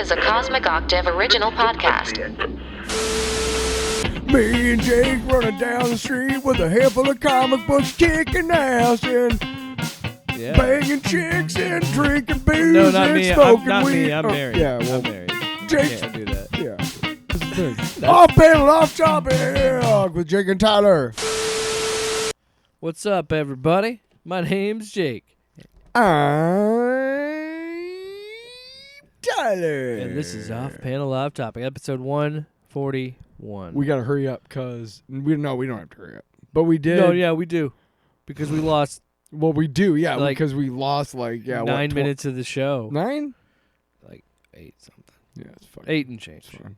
is a Cosmic Octave original podcast. Me and Jake running down the street with a handful of comic books, kicking ass and banging chicks and drinking booze No, not and me. smoking Not weed. me. I'm married. Yeah, well, I'm married. Jake. Can't do that. Yeah. Off panel, off topic with Jake and Tyler. What's up, everybody? My name's Jake. I'm Tyler. And this is Off Panel Off Topic, episode 141. We gotta hurry up because we don't have to hurry up, but we did. No, yeah, we do. Because we lost Well, we do, yeah, Like, because we lost 9 minutes of the show. 9? Like 8 something. Yeah, it's fine. 8 and change. Fine.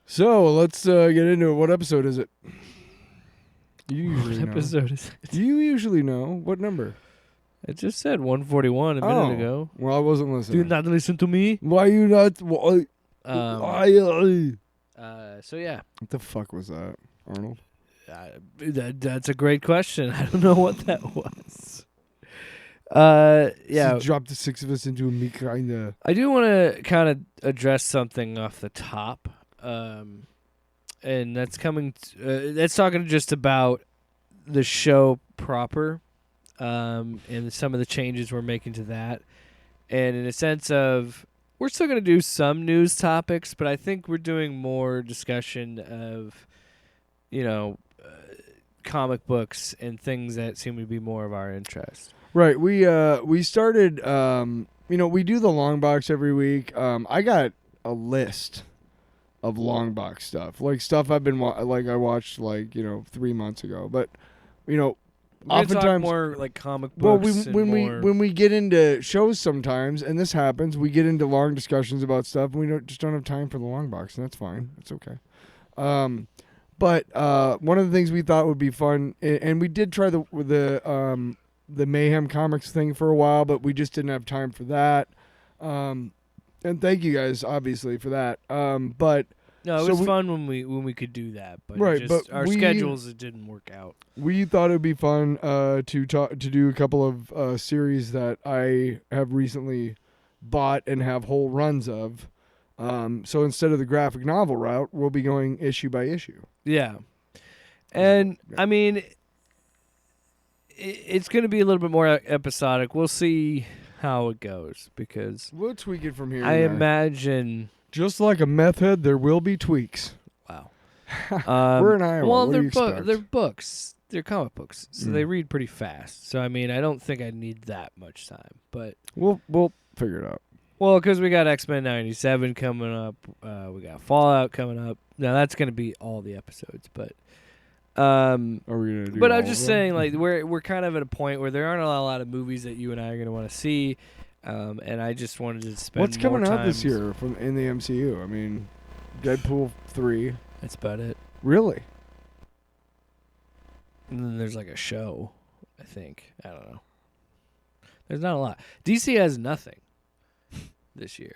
So let's get into it. What episode is it? You usually What know. episode is it? Do you usually know what number? It just said 141 a minute ago. Well, I wasn't Do listening. you not listen to me? Why you not? So yeah. What the fuck was that, Arnold? That's a great question. I don't know what that was. Yeah. So drop the 6 of us into a meat kinda. I do want to kind of address something off the top, and that's coming. That's talking just about the show proper, and some of the changes we're making to that, and in a sense of we're still going to do some news topics, but I think we're doing more discussion of, comic books and things that seem to be more of our interest. Right. We started. We do the long box every week. I got a list of long box stuff, like stuff I've been I watched 3 months ago. But We're oftentimes talk more like comic well, books. when we get into shows sometimes, and this happens, we get into long discussions about stuff, and we don't have time for the long box, and that's fine. It's okay. But one of the things we thought would be fun, and we did try the Mayhem Comics thing for a while, but we just didn't have time for that. And thank you guys, obviously, for that. But no, it was fun when we could do that, but right, but our schedules it didn't work out. We thought it would be fun to do a couple of series that I have recently bought and have whole runs of. So instead of the graphic novel route, we'll be going issue by issue. Yeah, and I mean, it's going to be a little bit more episodic. We'll see how it goes because We'll tweak it from here. I imagine. Just like a meth head, there will be tweaks. Wow. We're in Iowa. Well, What do you expect? they're books. They're comic books, so they read pretty fast. So I mean, I don't think I need that much time, but We'll figure it out. well, because we got X-Men 97 coming up, we got Fallout coming up. Now that's going to be all the episodes, but Are we gonna do? but all I'm of just them? saying, like we're kind of at a point where there aren't a lot of movies that you and I are going to want to see, and I just wanted to spend. What's coming more out this times- year from in the MCU? I mean, Deadpool 3. That's about it. Really? And then there's like a show, I think. I don't know. There's not a lot. DC has nothing this year.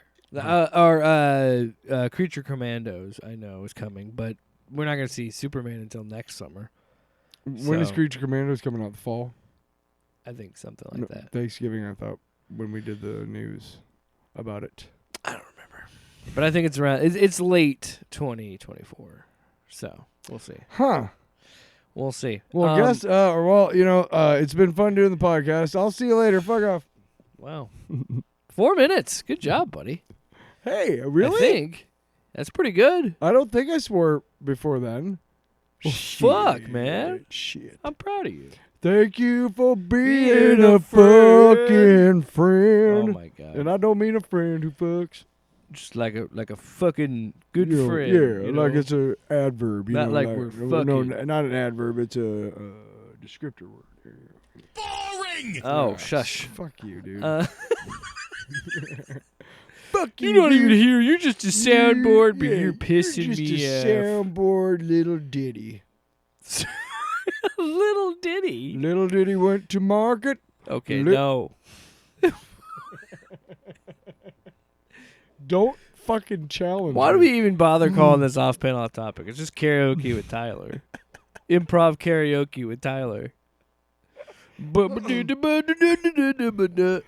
Creature Commandos, I know, is coming, but we're not going to see Superman until next summer. When is So- Creature Commandos coming out? The fall? I think something like that. Thanksgiving, I thought, when we did the news about it. I don't remember. But I think it's around. It's late 2024. So we'll see. Huh. We'll see. Well, it's been fun doing the podcast. I'll see you later. Fuck off. Wow. 4 minutes. Good job, buddy. Hey, really? I think that's pretty good. I don't think I swore before then. Well, fuck, man. Shit. I'm proud of you. Thank you for being a fucking friend. Oh my god. And I don't mean a friend who fucks. Just like a fucking good You know, friend. Yeah, you like know? it's an adverb. You Not know, like we're No, fucking. not an adverb. It's a descriptor word. Boring! Oh, Yeah, shush. Fuck you, dude. Fuck you. You're not even dude. here. You're just a soundboard, but Yeah, you're pissing you're just me a off. soundboard little ditty. Little ditty. Little ditty went to market. Okay, Li- no. Don't fucking challenge Why do me. we even bother calling this off-panel off topic? It's just karaoke with Tyler. Improv karaoke with Tyler.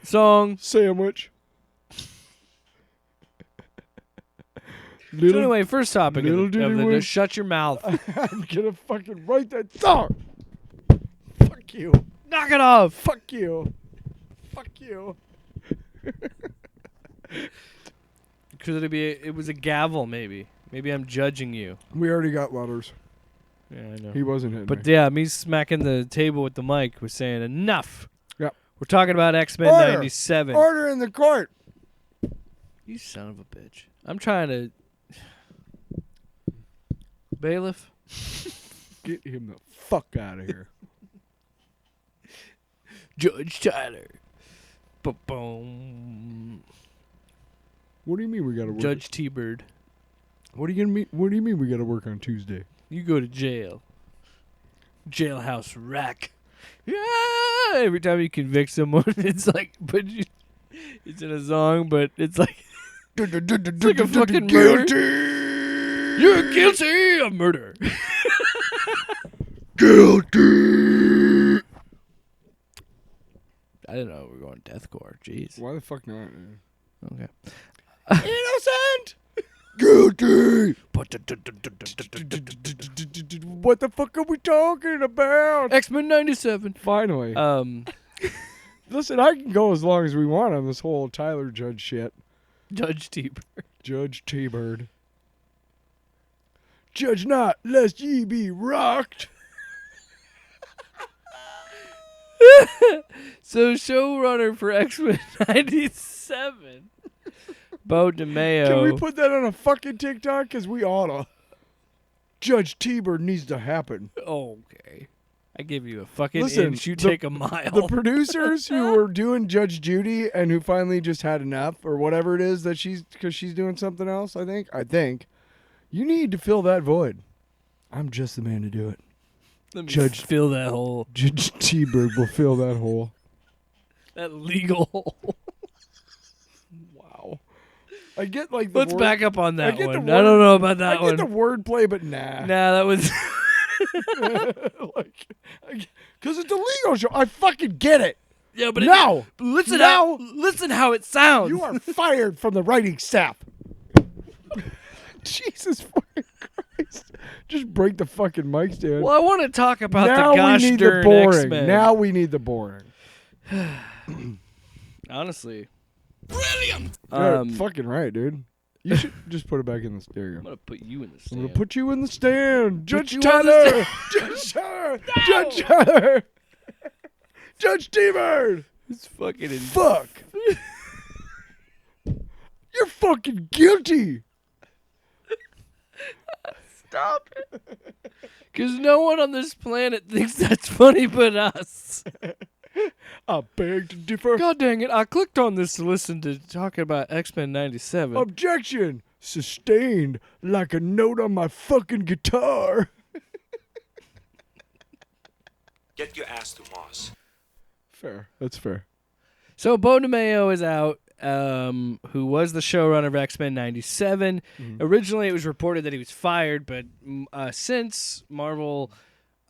Song. Sandwich. So anyway, first topic little of did he the win. shut your mouth. I'm gonna fucking write that song. Fuck you. Knock it off. Fuck you. Fuck you. Could it was a gavel, maybe. Maybe I'm judging you. We already got letters. Yeah, I know. He wasn't hitting But me. yeah, me smacking the table with the mic was saying enough. Yep. We're talking about X-Men Order. 97. Order in the court. You son of a bitch. I'm trying to... Bailiff? Get him the fuck out of here. Judge Tyler. Boom. What do you mean we gotta work? Judge T-Bird. What do you mean we gotta work on Tuesday? You go to jail. Jailhouse rack. Yeah. Every time you convict someone, it's like, it's in a song, but it's like, it's like a fucking murder. You're guilty of murder. Guilty. I didn't know we were going deathcore. Jeez. Why the fuck not? Okay. Innocent. Guilty. What the fuck are we talking about? X-Men 97. Finally. Um, Listen, I can go as long as we want on this whole Tyler Judge shit. Judge T-Bird. Judge T-Bird. Judge not, lest ye be rocked. So, showrunner for X-Men 97, Beau DeMayo. Can we put that on a fucking TikTok? Because we oughta. Judge T-Bird needs to happen. Okay. I give you a fucking Listen, inch, you the- take a mile. The producers who were doing Judge Judy and who finally just had enough or whatever it is that because she's doing something else, I think, you need to fill that void. I'm just the man to do it. Let me Judge- fill that hole. Judge T-Bird will fill that hole. That legal hole. Wow. I get like the Let's word, back up on that get the one. word- I don't know about I that get one. the wordplay, but nah. Nah, that was... Because it's a legal show. I fucking get it. Yeah, but No. listen No. listen how it sounds. You are fired from the writing staff. Jesus fucking Christ. Just break the fucking mic stand. Well, I want to talk about now the gosh we need the darn boring. X-Men. Now we need the boring. Honestly, Brilliant! You're fucking right, dude. You should just put it back in the stereo. I'm gonna put you in the I'm stand. gonna put you in the stand. Judge you on the Tyler. Judge Tyler. Judge Tyler. Judge T-Bird. It's fucking Fuck. You're fucking guilty. Stop it. Because no one on this planet thinks that's funny but us. I beg to differ. God dang it. I clicked on this to listen to talking about X-Men 97. Objection. Sustained like a note on my fucking guitar. Get your ass to Moss. Fair. That's fair. So Beau DeMayo is out, who was the showrunner of X-Men 97. Originally, it was reported that he was fired, but since Marvel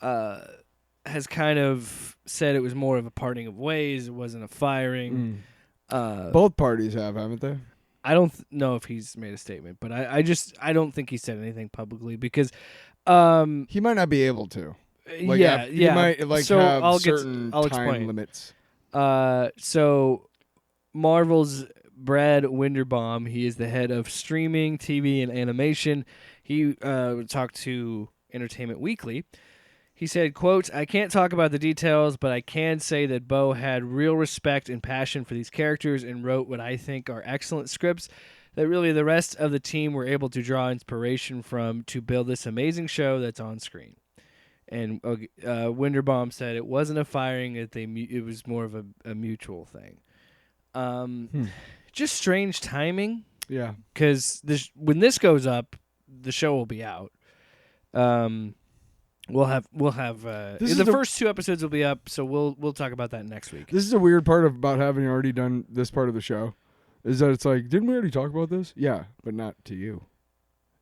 has kind of said it was more of a parting of ways, it wasn't a firing. Both parties haven't they? I don't know if he's made a statement, but I don't think he said anything publicly because He might not be able to. Like, yeah. He might So have I'll certain I'll time explain. limits. So Marvel's Brad Winderbaum, he is the head of streaming, TV, and animation. He talked to Entertainment Weekly. He said, quote, "I can't talk about the details, but I can say that Beau had real respect and passion for these characters and wrote what I think are excellent scripts that really the rest of the team were able to draw inspiration from to build this amazing show that's on screen." And Winderbaum said it wasn't a firing; it was more of a mutual thing. Just strange timing, Yeah. because when this goes up, the show will be out. We'll have the first 2 episodes will be up, so we'll talk about that next week. This is a weird part about having already done this part of the show, is that it's like, didn't we already talk about this? Yeah, but not to you.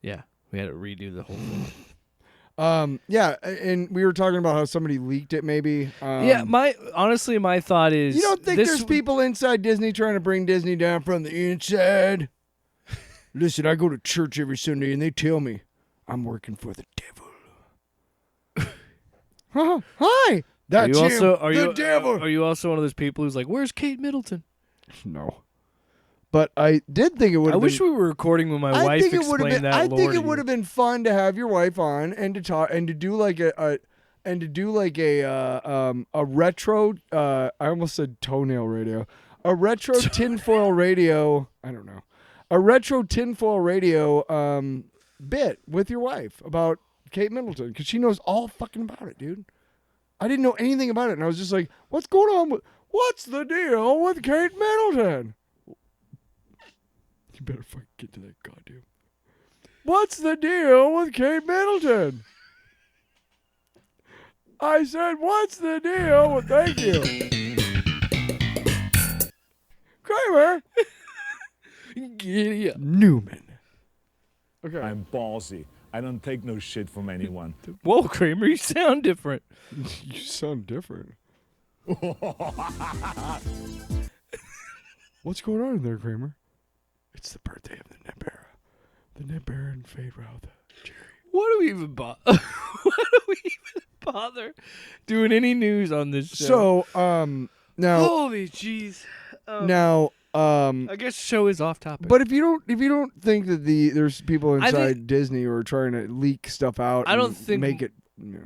Yeah, we had to redo the whole thing. Yeah, and we were talking about how somebody leaked it, maybe. Yeah, my thought is, You don't think there's people inside Disney trying to bring Disney down from the inside? Listen, I go to church every Sunday, and they tell me I'm working for the devil. Hi, that's him, the devil. Are you also one of those people who's like, "Where's Kate Middleton?" No. But I did think it would. I wish we were recording when my wife explained that. I think it would have been fun to have your wife on and to talk and to do like a retro. I almost said toenail radio. A retro tinfoil radio. I don't know. A retro tinfoil radio bit with your wife about Kate Middleton because she knows all fucking about it, dude. I didn't know anything about it, and I was just like, "What's going on? What's the deal with Kate Middleton?" You better fucking get to that goddamn. What's the deal with Kate Middleton? I said, what's the deal with... Thank you. Kramer. Giddy up. Newman. Okay. I'm ballsy. I don't take no shit from anyone. Whoa, Kramer, you sound different. You sound different. What's going on in there, Kramer? It's the birthday of the Nebera. The Nebera and Fade Routh. Jerry. Why do we even bother doing any news on this show? So, now... Holy jeez. Now, I guess the show is off topic. but if you don't think that there's people inside Disney who are trying to leak stuff out, I don't think make it.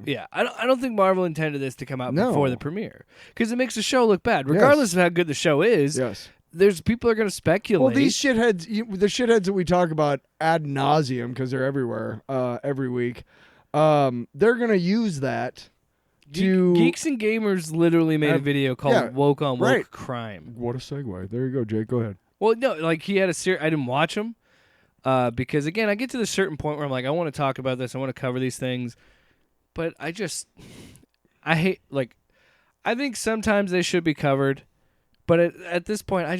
Yeah, I don't think Marvel intended this to come out No. before the premiere because it makes the show look bad, regardless of how good the show is. Yes. There's people are going to speculate. Well, these shitheads, the shitheads that we talk about ad nauseum because they're everywhere every week, they're going to use that to... Geeks and Gamers literally made a video called Woke on Woke Crime. What a segue. There you go, Jake. Go ahead. Well, no, like he had a I didn't watch him because, again, I get to the certain point where I'm like, I want to talk about this. I want to cover these things. But I hate, like, I think sometimes they should be covered. But at this point, I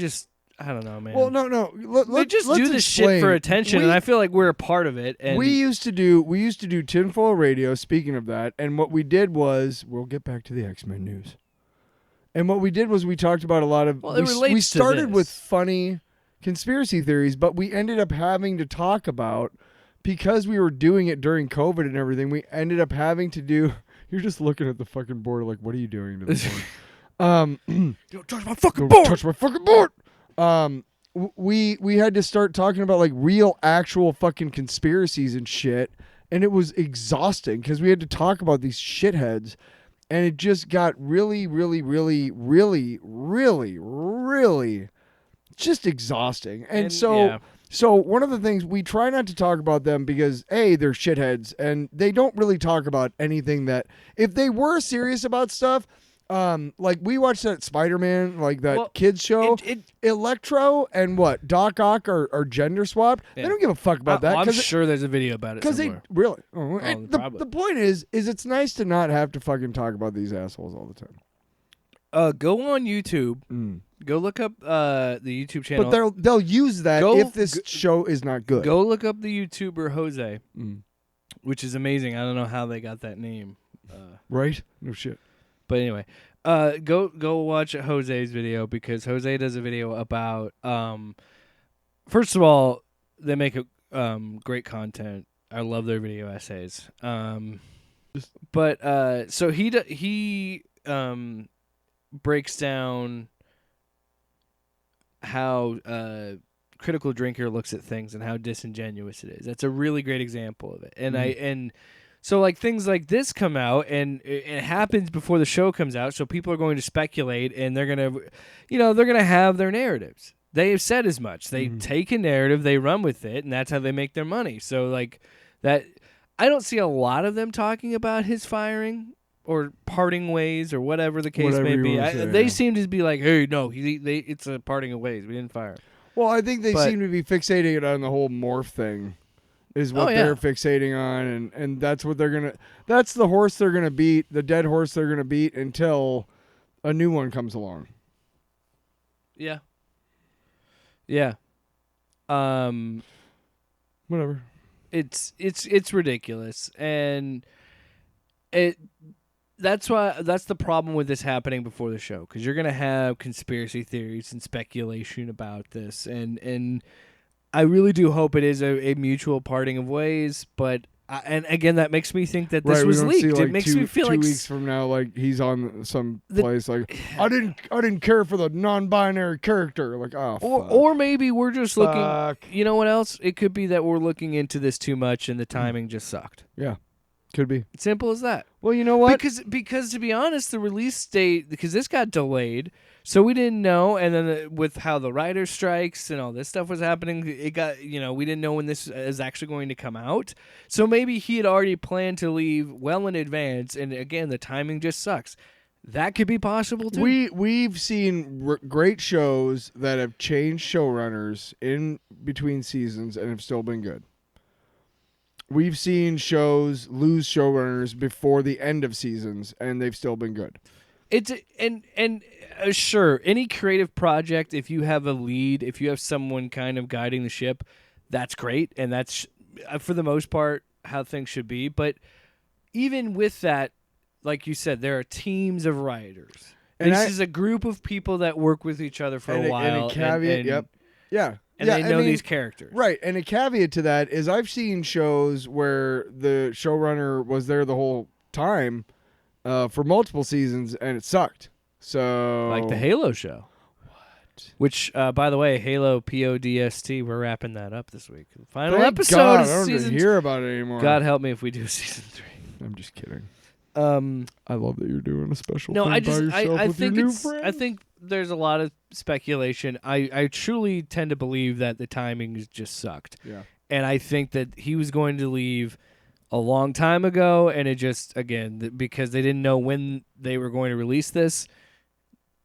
don't know, man. Well, no. They just do this shit for attention, and I feel like we're a part of it. And we used to do tinfoil radio. Speaking of that, and what we did was we'll get back to the X-Men news. And what we did was we talked about a lot of. Well, it relates we started to this. with funny conspiracy theories, but we ended up having to talk about because we were doing it during COVID and everything. We ended up having to do. You're just looking at the fucking board like, what are you doing to the board? Don't touch my fucking board. Touch my fucking board. We had to start talking about like real actual fucking conspiracies and shit, and it was exhausting because we had to talk about these shitheads, and it just got really just exhausting. And so one of the things we try not to talk about them because A, they're shitheads and they don't really talk about anything that if they were serious about stuff. Like we watched that Spider-Man, like that kids show. Electro and what Doc Ock are gender swapped. Yeah. They don't give a fuck about that. I'm sure there's a video about it. Because they really. Probably. The point is it's nice to not have to fucking talk about these assholes all the time. Go on YouTube. Go look up the YouTube channel. But they'll use that if this show is not good. Go look up the YouTuber Jose, which is amazing. I don't know how they got that name. Right? No shit. But anyway, go watch Jose's video because Jose does a video about. First of all, they make great content. I love their video essays. But so he breaks down how Critical Drinker looks at things and how disingenuous it is. That's a really great example of it. And so like things like this come out and it happens before the show comes out, so people are going to speculate and they're gonna have their narratives. They have said as much. They take a narrative, they run with it, and that's how they make their money. So like that, I don't see a lot of them talking about his firing or parting ways or whatever the case may be. They seem to be like, hey, no, it's a parting of ways. We didn't fire him. Well, I think they seem to be fixating it on the whole morph thing. Is what they're fixating on, and that's what that's the horse they're gonna beat, the dead horse they're gonna beat until a new one comes along. Yeah. Whatever. It's ridiculous, and that's the problem with this happening before the show, because you're gonna have conspiracy theories and speculation about this, and I really do hope it is a mutual parting of ways, but and again, that makes me think that this Right, was we don't leaked. see, It makes me feel 2 like weeks from now, like he's on some place like I didn't care for the non-binary character. Like fuck. or maybe we're just looking. Fuck. You know what else? It could be that we're looking into this too much and the timing just sucked. Yeah, could be. Simple as that. Well, you know what? Because to be honest, the release date, because this got delayed, so we didn't know. And then with how the writer's strikes and all this stuff was happening, it got, we didn't know when this is actually going to come out. So maybe he had already planned to leave well in advance. And again, the timing just sucks. That could be possible too. We've seen great shows that have changed showrunners in between seasons and have still been good. We've seen shows lose showrunners before the end of seasons, and they've still been good. It's sure, any creative project, if you have a lead, if you have someone kind of guiding the ship, that's great, and that's for the most part how things should be. But even with that, like you said, there are teams of writers. And this is a group of people that work with each other for a while. And a caveat, yep. Yeah. And they know these characters. Right. And a caveat to that is I've seen shows where the showrunner was there the whole time for multiple seasons and it sucked. So like the Halo show. What? Which, by the way, Halo PODST, we're wrapping that up this week. Final Thank episode God, of I don't season hear about it anymore. God help me if we do season 3. I'm just kidding. I love that you're doing a special no, thing I just by yourself I with think your new it's friends. I think there's a lot of speculation. I truly tend to believe that the timing just sucked. Yeah. And I think that he was going to leave a long time ago, and it just because they didn't know when they were going to release this,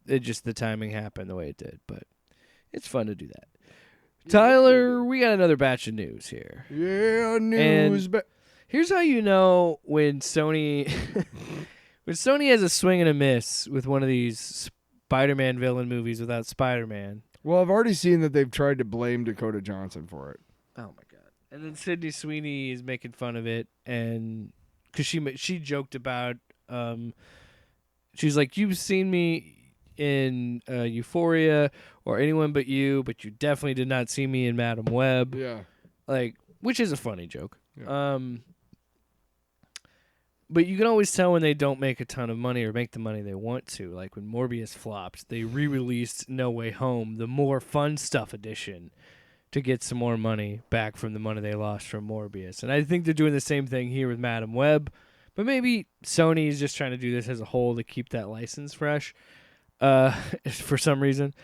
the timing happened the way it did. But it's fun to do that. Tyler, we got another batch of news here. Yeah, news. Here's how you know when Sony has a swing and a miss with one of these Spider-Man villain movies without Spider-Man. Well, I've already seen that they've tried to blame Dakota Johnson for it. Oh my god! And then Sydney Sweeney is making fun of it, and because she joked about, she's like, "You've seen me in Euphoria or Anyone But You definitely did not see me in Madam Web." Yeah. Like, which is a funny joke. Yeah. But you can always tell when they don't make a ton of money or make the money they want to. Like when Morbius flopped, they re-released No Way Home, the more fun stuff edition, to get some more money back from the money they lost from Morbius. And I think they're doing the same thing here with Madam Web. But maybe Sony is just trying to do this as a whole to keep that license fresh for some reason.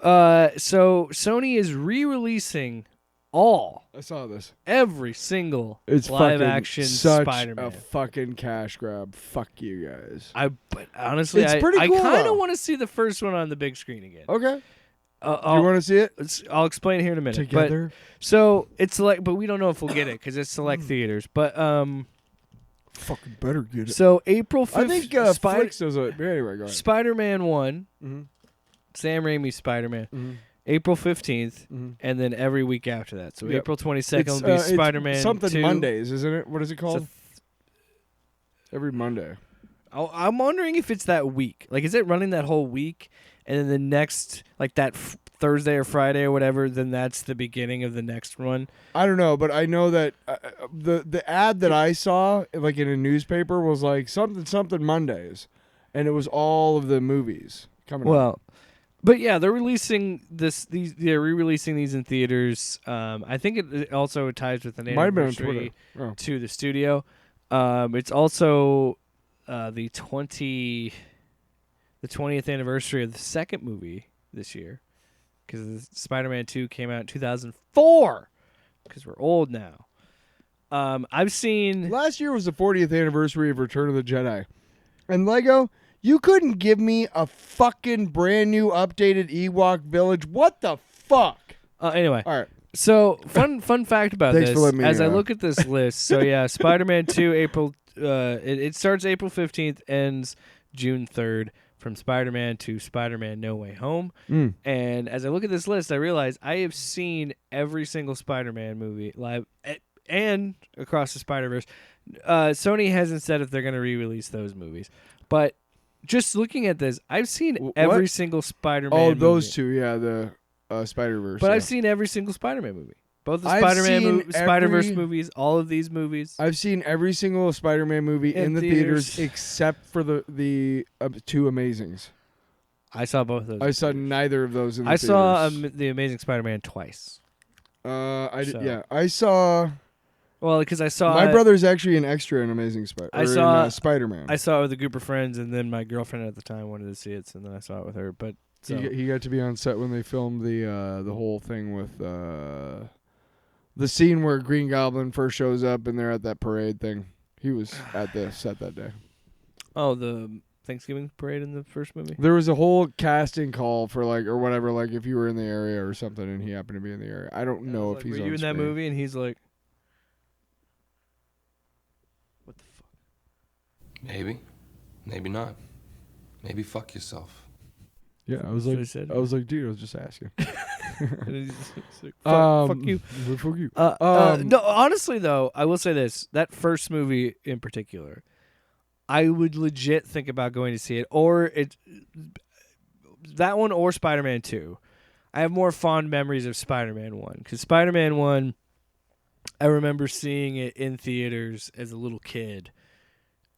So Sony is re-releasing I saw this. every single It's live action such Spider-Man. a fucking cash grab. Fuck you guys. But honestly, It's pretty I cool, kind though. of want to see the first one on the big screen again. Okay. You I'll, want to see it I'll explain here in a minute. together? So it's but we don't know if we'll get it because it's select theaters. But Fucking better get it. so April 5th, I think Flix does it. Anyway, go ahead. Spider-Man 1, Mhm. Sam Raimi's Spider-Man, Mhm. April 15th, Mhm. and then every week after that. So Yep. April 22nd will be It's Spider-Man something 2. Mondays, isn't it? What is it It's called? Every Monday. I'm wondering if it's that week. Like, is it running that whole week, and then the next, like that Thursday or Friday or whatever, then that's the beginning of the next one? I don't know, but I know that the ad that I saw, like in a newspaper, was like something Mondays, and it was all of the movies coming out. Well, but yeah, they're releasing they're re-releasing these in theaters. I think it also ties with an Might have been on anniversary Twitter. Oh. to the studio. It's also the 20th anniversary of the second movie this year, because Spider-Man 2 came out in 2004. Because we're old now. I've seen Last year was the 40th anniversary of Return of the Jedi, and Lego. You couldn't give me a fucking brand new updated Ewok village. What the fuck? anyway. All right. So fun fact about Thanks this. for letting me, As I look at this list, so yeah, Spider-Man 2 April. It starts April 15th, ends June 3rd. From Spider-Man to Spider-Man No Way Home. And as I look at this list, I realize I have seen every single Spider-Man movie live and across the Spider-Verse. Sony hasn't said if they're going to re-release those movies. But just looking at this, I've seen every single Spider-Man movie. those two, yeah. The Spider-Verse. But yeah. I've seen every single Spider-Man movie. Both the I've Spider-Man seen Spider-Verse every- movies, all of these movies. I've seen every single Spider-Man movie In in the theaters. theaters except for the two Amazings. I saw both of those. I in saw theaters. neither of those in the I theaters. saw The Amazing Spider-Man twice. Yeah, I saw. Well, because I saw My brother's actually an extra in Amazing I saw- Spider-Man. I saw it with a group of friends, and then my girlfriend at the time wanted to see it, and then I saw it with her. But so He got to be on set when they filmed the whole thing with the scene where Green Goblin first shows up and they're at that parade thing. He was at the set that day. oh, the Thanksgiving parade in the first movie. There was a whole casting call for or whatever, if you were in the area or something, and he happened to be in the area. I don't know if he's Were on you in that screen. movie? And he's like, "What the fuck?" Maybe. Maybe not. Maybe fuck yourself. Yeah, I was That's what like, he said. dude, I was just asking. And he's like, fuck you. Fuck you. No, honestly though, I will say this: that first movie in particular, I would legit think about going to see it, or that one or Spider-Man 2. I have more fond memories of Spider-Man 1 because Spider-Man 1, I remember seeing it in theaters as a little kid,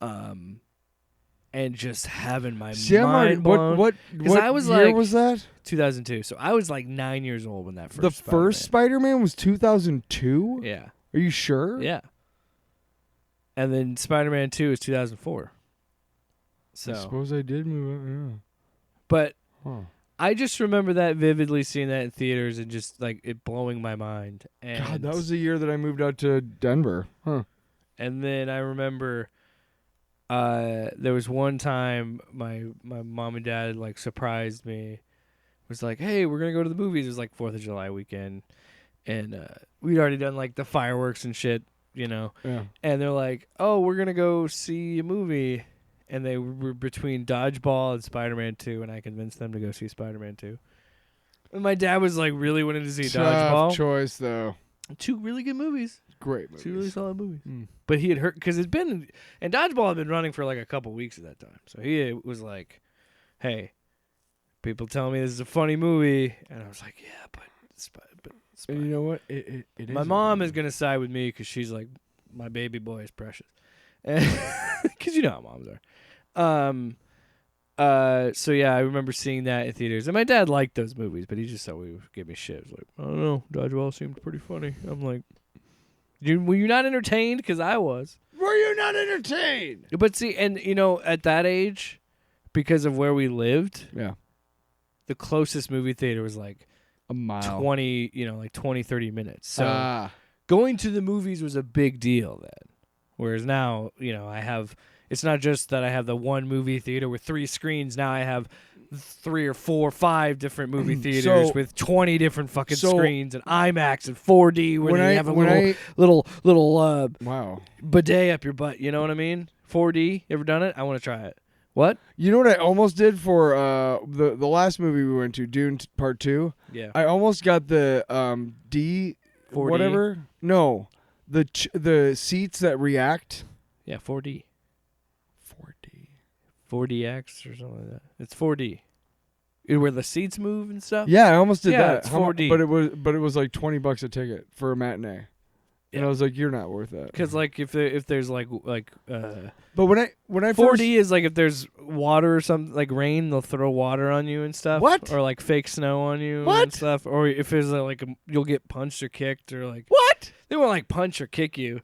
and just having my mind blown. What I was year like- was that? 2002, so I was like 9 years old when that first. The first Spider-Man was 2002? Yeah. Are you sure? Yeah. And then Spider-Man 2 is 2004. So, I suppose I did move but out. Yeah. Huh. I just remember that vividly, seeing that in theaters and just like it blowing my mind. And God, that was the year that I moved out to Denver. Huh. And then I remember there was one time my mom and dad like surprised me. Was like, "Hey, we're gonna go to the movies." It was like 4th of July weekend, and we'd already done like the fireworks and shit, you know. Yeah. And they're like, "Oh, we're gonna go see a movie," and they were between Dodgeball and Spider-Man 2, and I convinced them to go see Spider-Man 2. And my dad was like really wanting to see Tough Dodgeball. choice, though. 2 really good movies. Great movies. 2 really solid movies. Mm. But he had heard because and Dodgeball had been running for like a couple weeks at that time, so he was like, "Hey, people tell me this is a funny movie," and I was like, "Yeah, but And you know what? It my is mom is gonna side with me because she's like, my baby boy is precious, because you know how moms are." So yeah, I remember seeing that in theaters, and my dad liked those movies, but he just always gave me shit. He was like, "I don't know, Dodgeball seemed pretty funny." I'm like, were you not entertained? Because I was. Were you not entertained? But see, and you know, at that age, because of where we lived, Yeah. the closest movie theater was like A mile. 20, 30 minutes. So going to the movies was a big deal then. Whereas now, it's not just that I have the one movie theater with 3 screens. Now I have 3 or 4 or 5 different movie theaters with 20 different fucking screens and IMAX and 4D where they have a little wow. bidet up your butt. You know what I mean? 4D. You ever done it? I want to try it. What? You know what I almost did for the last movie we went to, Dune Part 2? Yeah. I almost got the D 4D? whatever. No, the seats that react. Yeah, 4D. 4D. 4DX or something like that. It's 4D. Where the seats move and stuff? Yeah, I almost did Yeah, that. it's 4D. But it was like $20 a ticket for a matinee. And Yeah. I was like, you're not worth that. Because like if there's like But when I 4D is like if there's water or something like rain, they'll throw water on you and stuff. What? Or like fake snow on you What? and stuff. Or if there's you'll get punched or kicked or like what? they won't like punch or kick you.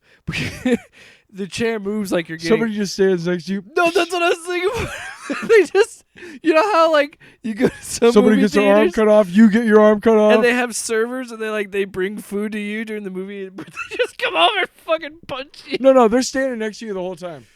The chair moves like you're getting. Somebody just stands next to you. No, that's what I was thinking. They just, you know how like you go to Somebody movie gets their arm theaters cut off. You get your arm cut off. and they have servers and they bring food to you during the movie, but they just come over and fucking punch you. No, they're standing next to you the whole time.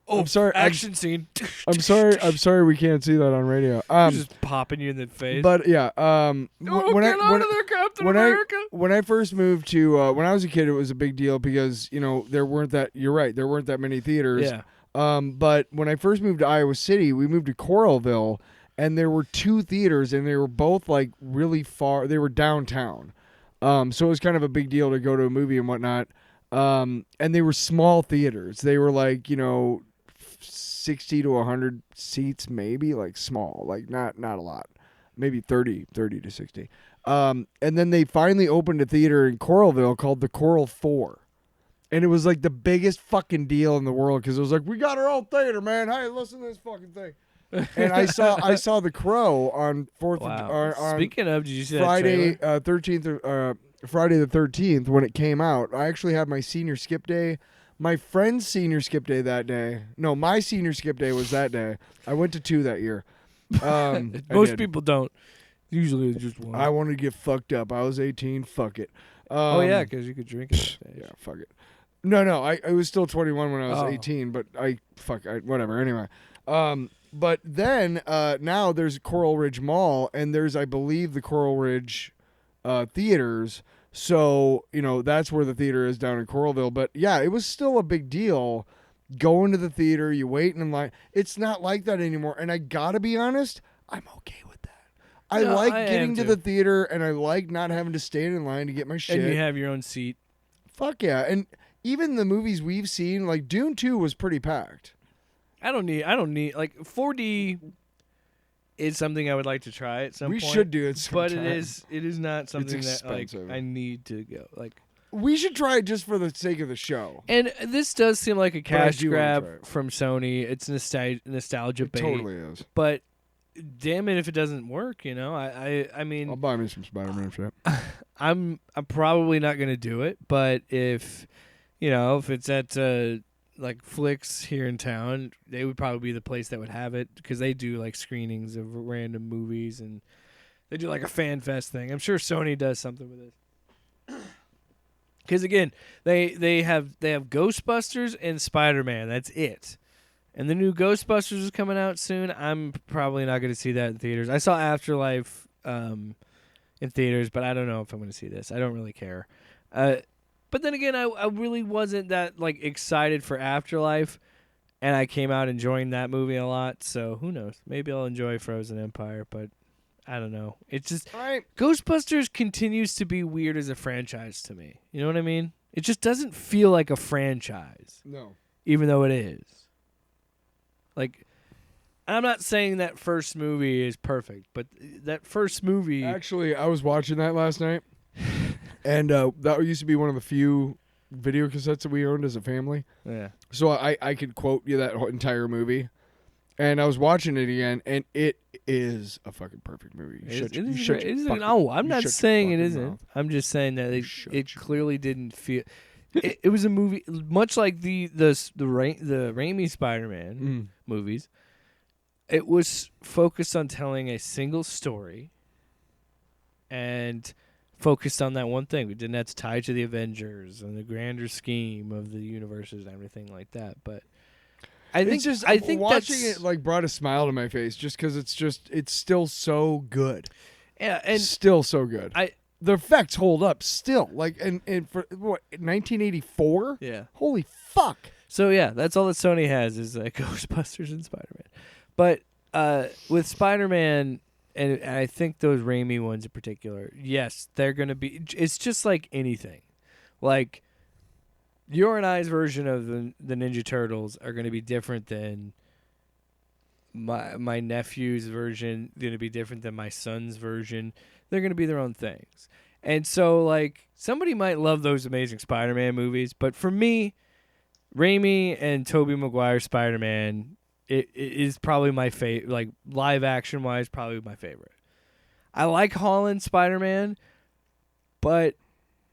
Oh, I'm sorry. Action scene. I'm sorry. We can't see that on radio. Just popping you in the face. But yeah. Get out of there, Captain America. When I first moved to when I was a kid, it was a big deal because there weren't that. You're right. There weren't that many theaters. Yeah. But when I first moved to Iowa City, we moved to Coralville, and there were 2 theaters, and they were both like really far. They were downtown. So it was kind of a big deal to go to a movie and whatnot. And they were small theaters. They were like 60 to 100 seats, maybe, like small, like not a lot, maybe 30 to 60. And then they finally opened a theater in Coralville called the Coral 4. And it was like the biggest fucking deal in the world because it was like, we got our own theater, man. Hey, listen to this fucking thing. And I saw The Crow on Speaking of, did you see Friday that 13th Friday the 13th when it came out. I actually had my senior skip day. My friend's senior skip day that day. No, my senior skip day was that day. I went to 2 that year. Most people don't. Usually it's just one. I wanted to get fucked up. I was 18. Fuck it. Oh yeah, because you could drink it. Yeah, fuck it. No, I was still 21 when I was 18, but whatever. Anyway, but then now there's Coral Ridge Mall, and there's, I believe, the Coral Ridge theaters. So that's where the theater is down in Coralville. But yeah, it was still a big deal going to the theater. You wait in line. It's not like that anymore. And I gotta be honest, I'm okay with that. I like getting to the theater, and I like not having to stand in line to get my shit. And you have your own seat. Fuck yeah. And even the movies we've seen, like Dune 2 was pretty packed. I don't need like 4D is something I would like to try at some point. We should do it sometime. But it is not something that like I need to go. Like we should try it just for the sake of the show. And this does seem like a cash grab from Sony. It's nostalgia bait. It totally is. But damn it if it doesn't work, I mean, I'll buy me some Spider-Man shit. I'm probably not going to do it, but if it's at like Flicks here in town, they would probably be the place that would have it because they do like screenings of random movies and they do like a fan fest thing. I'm sure Sony does something with it. Because again, they have Ghostbusters and Spider-Man. That's it. And the new Ghostbusters is coming out soon. I'm probably not going to see that in theaters. I saw Afterlife in theaters, but I don't know if I'm going to see this. I don't really care. But then again, I really wasn't that like excited for Afterlife, and I came out enjoying that movie a lot. So who knows? Maybe I'll enjoy Frozen Empire, but I don't know. It's just Ghostbusters continues to be weird as a franchise to me. You know what I mean? It just doesn't feel like a franchise. No. Even though it is. Like, I'm not saying that first movie is perfect, but that first movie... Actually, I was watching that last night, and that used to be one of the few video cassettes that we owned as a family. Yeah. So I could quote you that whole entire movie, and I was watching it again, and it is a fucking perfect movie. I'm not saying it isn't. I'm just saying that it clearly didn't feel... It was a movie much like the Raimi Spider-Man movies. It was focused on telling a single story and focused on that one thing. We didn't have to tie to the Avengers and the grander scheme of the universes and everything like that. But I think watching it like brought a smile to my face just because it's still so good. Yeah, and still so good. The effects hold up still. Like, and for what, 1984? Yeah. Holy fuck. So, yeah, that's all that Sony has is Ghostbusters and Spider-Man. But with Spider-Man, and I think those Raimi ones in particular, yes, they're going to be... It's just like anything. Like, your and I's version of the Ninja Turtles are going to be different than my nephew's version. Going to be different than my son's version. They're going to be their own things. And so, like, somebody might love those Amazing Spider-Man movies, but for me, Raimi and Tobey Maguire Spider-Man, it is probably my favorite. Like, live action-wise, probably my favorite. I like Holland Spider-Man, but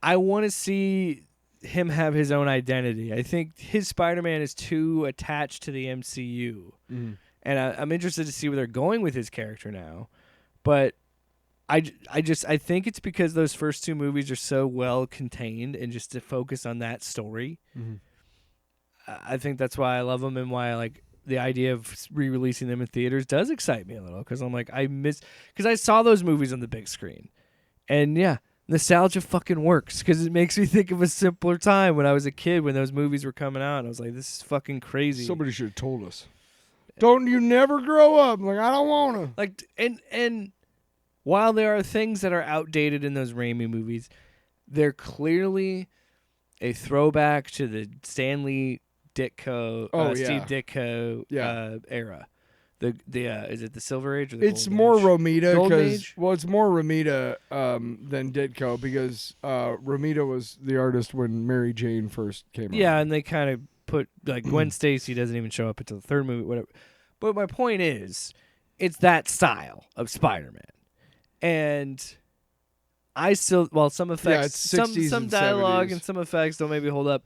I want to see him have his own identity. I think his Spider-Man is too attached to the MCU. Mm. And I'm interested to see where they're going with his character now. But I think it's because those first two movies are so well contained and just to focus on that story. Mm-hmm. I think that's why I love them and why I like the idea of re-releasing them in theaters does excite me a little because I'm like because I saw those movies on the big screen, and yeah, nostalgia fucking works because it makes me think of a simpler time when I was a kid when those movies were coming out. And I was like, this is fucking crazy. Somebody should have told us. Don't you never grow up? I'm like, I don't want to. Like and. While there are things that are outdated in those Raimi movies, they're clearly a throwback to the Stan Lee Ditko, Oh, Steve yeah. Ditko Yeah. era. The is it the Silver Age or the It's Golden more Age? Romita Golden because Age? it's more Romita than Ditko because Romita was the artist when Mary Jane first came out. Yeah, and they kind of put like Gwen Stacy doesn't even show up until the third movie, whatever. But my point is, it's that style of Spider-Man, and I still some effects, it's 60s some and dialogue 70s. and some effects don't maybe hold up.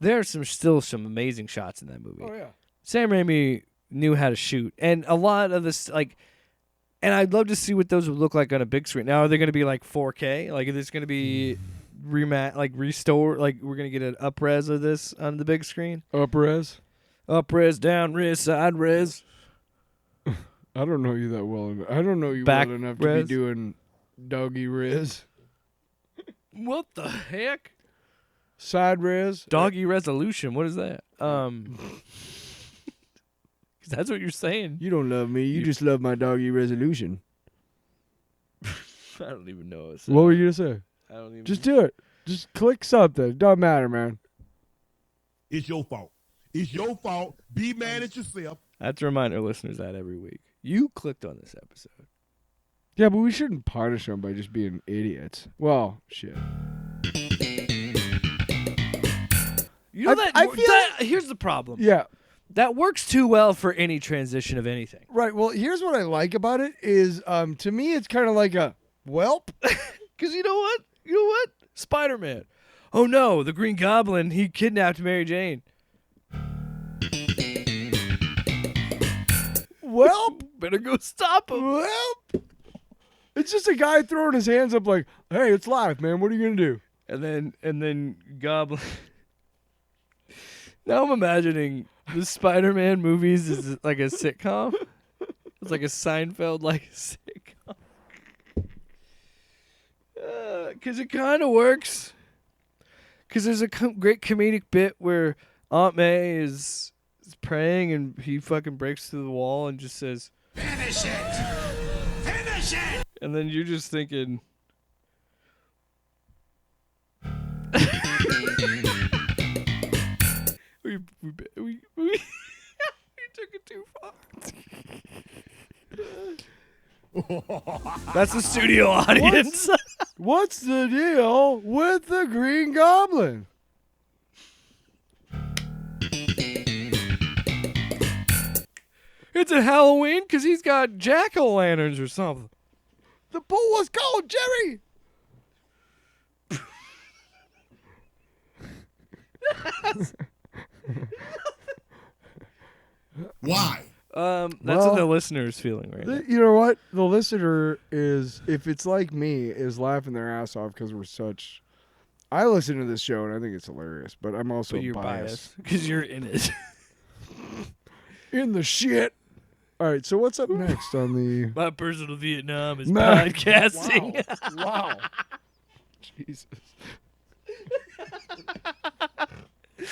There are still some amazing shots in that movie. Oh yeah. Sam Raimi knew how to shoot, and a lot of this and I'd love to see what those would look like on a big screen. Now, are they going to be like 4K? Like, is this going to be restore? Like, we're going to get an up-res of this on the big screen? Up-res? Up-res, down-res, side-res. I don't know you that well. I don't know you Back well enough to res? be doing doggy res. What the heck? Side res? Doggy resolution. What is that? 'Cause that's what you're saying. You don't love me. You just love my doggy resolution. I don't even know. What were you going to say? I don't even. Just do it. Just click something. Doesn't matter, man. It's your fault. It's your fault. Be mad at yourself. I have to remind our listeners that every week. You clicked on this episode. Yeah, but we shouldn't punish them by just being idiots. Well, shit. You know I feel here's the problem. Yeah. That works too well for any transition of anything. Right. Well, here's what I like about it is, to me, it's kind of like a welp. Because you know what? Spider-Man. Oh no, the Green Goblin, he kidnapped Mary Jane. Welp. Better go stop him. Welp. It's just a guy throwing his hands up like, hey, it's live, man. What are you going to do? And then Goblin. Now I'm imagining the Spider-Man movies is like a sitcom. It's like a Seinfeld-like sitcom. Because it kind of works. Because there's a great comedic bit where Aunt May is praying and he fucking breaks through the wall and just says, "Finish it! Finish it!" And then you're just thinking, we took it too far. That's the studio audience. What's the deal with the Green Goblin? It's a Halloween because he's got jack-o'-lanterns or something. The pool was cold, Jerry. Why? That's Well, what the listener's feeling right now. You know what? The listener is, if it's like me, is laughing their ass off because we're such. I listen to this show and I think it's hilarious, but I'm also But you're biased. because you're in it. In the shit. All right, so what's up next on the? My personal Vietnam is Man. podcasting. Wow. Jesus.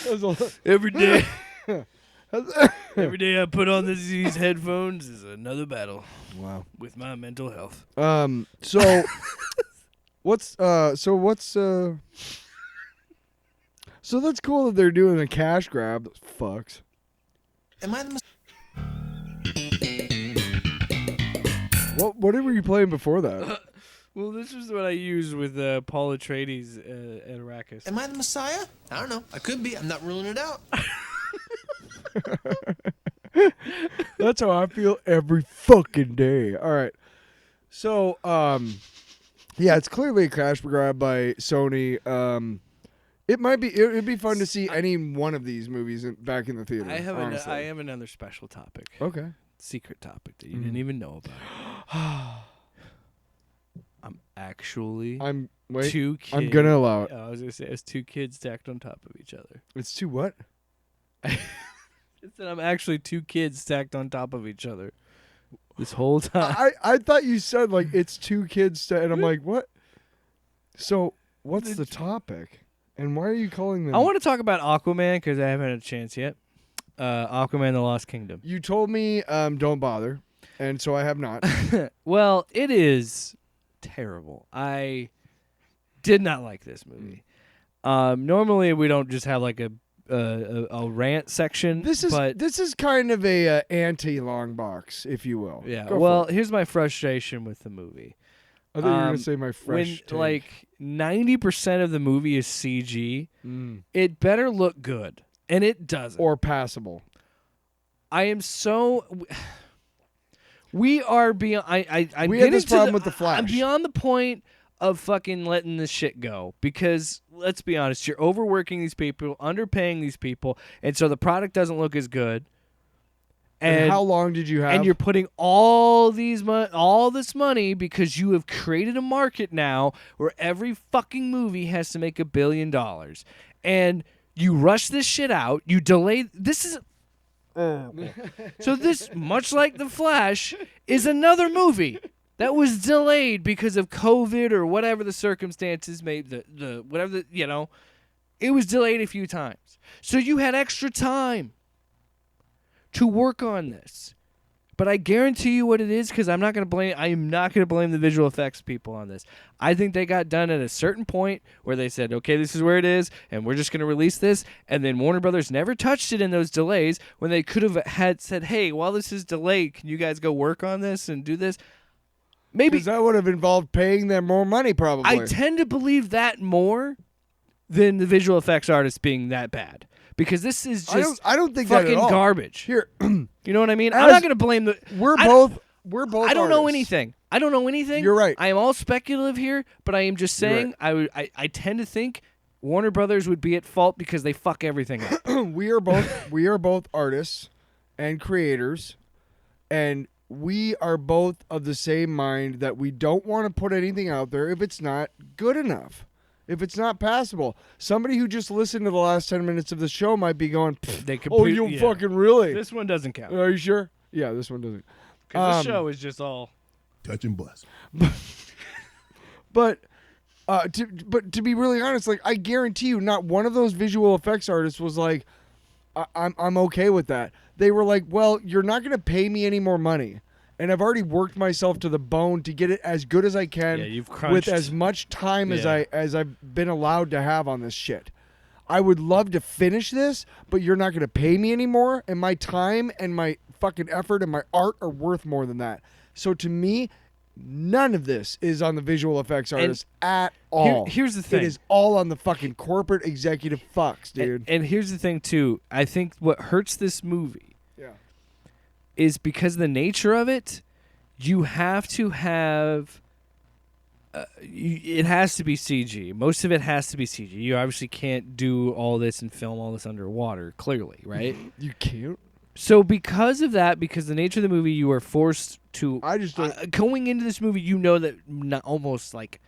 That was a- Every day. Every day I put on these headphones is another battle Wow. with my mental health. So so that's cool that they're doing a cash grab. Those fucks. Am I the What were you playing before that? Well, this is what I use with Paul Atreides at Arrakis. Am I the Messiah? I don't know. I could be. I'm not ruling it out. That's how I feel every fucking day. All right. So, yeah, it's clearly a cash grab by Sony. It'd be fun to see any one of these movies back in the theater. I have honestly. another special topic. Okay. Secret topic that you didn't even know about. I'm actually two kids. I'm gonna allow it. I was gonna say it's two kids stacked on top of each other. It's too what? It's that I'm actually two kids stacked on top of each other this whole time. I thought you said like it's two kids, and I'm like, what? So what's the topic? And why are you calling them? I want to talk about Aquaman because I haven't had a chance yet. Aquaman: The Lost Kingdom. You told me don't bother, and so I have not. Well, it is terrible. I did not like this movie. Normally, we don't just have like a a rant section. This is kind of a anti-long box, if you will. Yeah. Go Well, for it. here's my frustration with the movie. I thought you were gonna say my fresh take. When 90% of the movie is CG, it better look good, and it doesn't. Or passable. I am so. We are beyond. I We get had this into problem with The Flash. I'm beyond the point of fucking letting this shit go, because let's be honest, you're overworking these people, underpaying these people, and so the product doesn't look as good. And how long did you have? And you're putting all this money because you have created a market now where every fucking movie has to make $1 billion, and you rush this shit out. You delay. This is. So this, much like The Flash, is another movie that was delayed because of COVID or whatever the circumstances made. It was delayed a few times. So you had extra time to work on this. But I guarantee you what it is, because I am not going to blame the visual effects people on this. I think they got done at a certain point where they said, okay, this is where it is, and we're just going to release this. And then Warner Brothers never touched it in those delays, when they could have had said, hey, while this is delayed, can you guys go work on this and do this? Maybe. Because that would have involved paying them more money, probably. I tend to believe that more than the visual effects artists being that bad. Because this is just I don't think that fucking at all. garbage. Here, you know what I mean? I'm not going to blame the. We're I both. I don't know artists. anything. I don't know anything. You're right. I am all speculative here, but I am just saying. I tend to think Warner Brothers would be at fault because they fuck everything up. we are both artists and creators, and we are both of the same mind that we don't want to put anything out there if it's not good enough. If it's not passable. Somebody who just listened to the last 10 minutes of the show might be going, fucking really? This one doesn't count. Are you sure? Yeah, this one doesn't. Because the show is just all touch and bless. But to be really honest, like, I guarantee you, not one of those visual effects artists was like, I'm okay with that. They were like, well, you're not going to pay me any more money. And I've already worked myself to the bone to get it as good as I can with as much time as I've been allowed to have on this shit. I would love to finish this, but you're not going to pay me anymore, and my time and my fucking effort and my art are worth more than that. So to me, none of this is on the visual effects artists at all. Here's the thing. It is all on the fucking corporate executive fucks, dude. And here's the thing, too. I think what hurts this movie is because the nature of it, you have to have. It has to be CG. Most of it has to be CG. You obviously can't do all this and film all this underwater, clearly, right? You can't? So because of that, because the nature of the movie, you are forced to. I just don't. Going into this movie, you know that almost like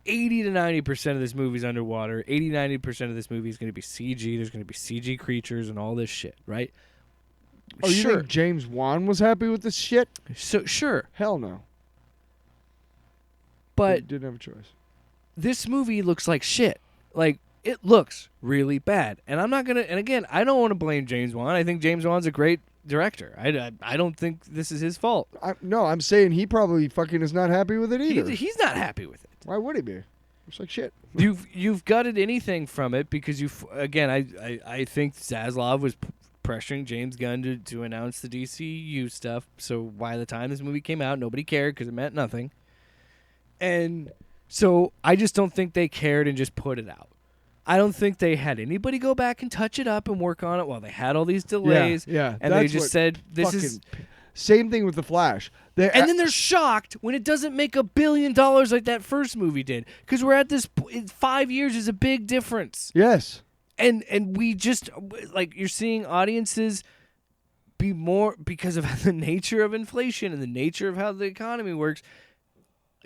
80 to 90% of this movie is underwater. 90% of this movie is going to be CG. There's going to be CG creatures and all this shit, right? Oh, you think James Wan was happy with this shit? So sure. Hell no. But didn't have a choice. This movie looks like shit. Like, it looks really bad. And I'm not gonna. And again, I don't want to blame James Wan. I think James Wan's a great director. I don't think this is his fault. No, I'm saying he probably fucking is not happy with it either. He's not happy with it. Why would he be? Looks like shit. You've gutted anything from it because I think Zaslav was pressuring James Gunn to announce the DCU stuff. So by the time this movie came out, nobody cared because it meant nothing. And so I just don't think they cared and just put it out. I don't think they had anybody go back and touch it up and work on it while they had all these delays. Yeah. And they just said, this is... Same thing with The Flash. And then they're shocked when it doesn't make $1 billion like that first movie did. Because we're at this... 5 years is a big difference. Yes. And we just... Like, you're seeing audiences be more... Because of the nature of inflation and the nature of how the economy works.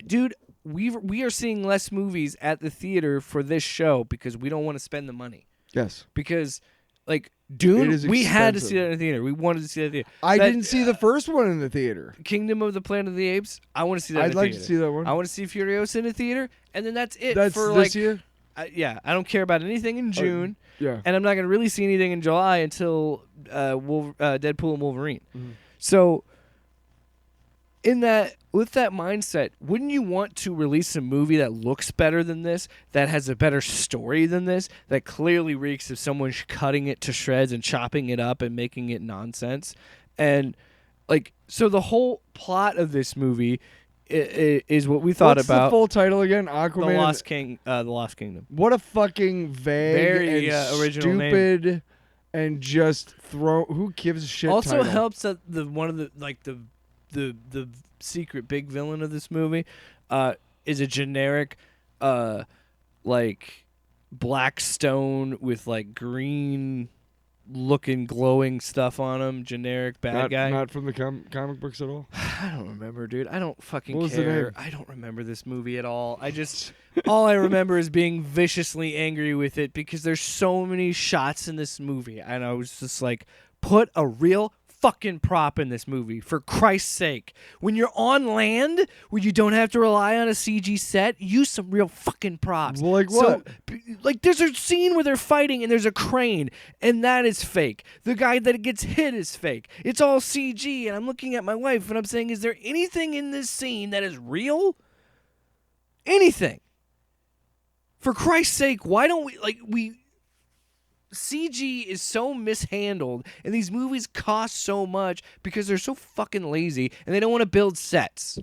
Dude... We are seeing less movies at the theater for this show because we don't want to spend the money. Yes. Because, like, Dune, we had to see that in the theater. We wanted to see that in the theater. I didn't see the first one in the theater. Kingdom of the Planet of the Apes, I want to see that in the theater. I'd like to see that one. I want to see Furiosa in the theater, and then that's it. That's for this year? Yeah, I don't care about anything in June. Yeah. And I'm not going to really see anything in July until Deadpool and Wolverine. Mm-hmm. So... with that mindset, wouldn't you want to release a movie that looks better than this, that has a better story than this, that clearly reeks of someone cutting it to shreds and chopping it up and making it nonsense? And like, so the whole plot of this movie is what we thought What's about. the full title again? Aquaman. The Lost Kingdom. What a fucking vague Very, and original name. stupid and just throw. Who gives a shit? Also title? helps that one of the secret big villain of this movie is a generic like black stone with like green looking glowing stuff on him, generic bad guy. Not from the comic books at all. I don't remember, dude. I don't fucking What was the care. name? I don't remember this movie at all. All I remember is being viciously angry with it because there's so many shots in this movie, and I was just like, put a real fucking prop in this movie, for Christ's sake. When you're on land where you don't have to rely on a CG set, use some real fucking props. Well, like what? Like, there's a scene where they're fighting and there's a crane, and that is fake. The guy that gets hit is fake. It's all CG, and I'm looking at my wife and I'm saying, is there anything in this scene that is real? Anything. For Christ's sake, why don't we CG is so mishandled, and these movies cost so much because they're so fucking lazy, and they don't want to build sets.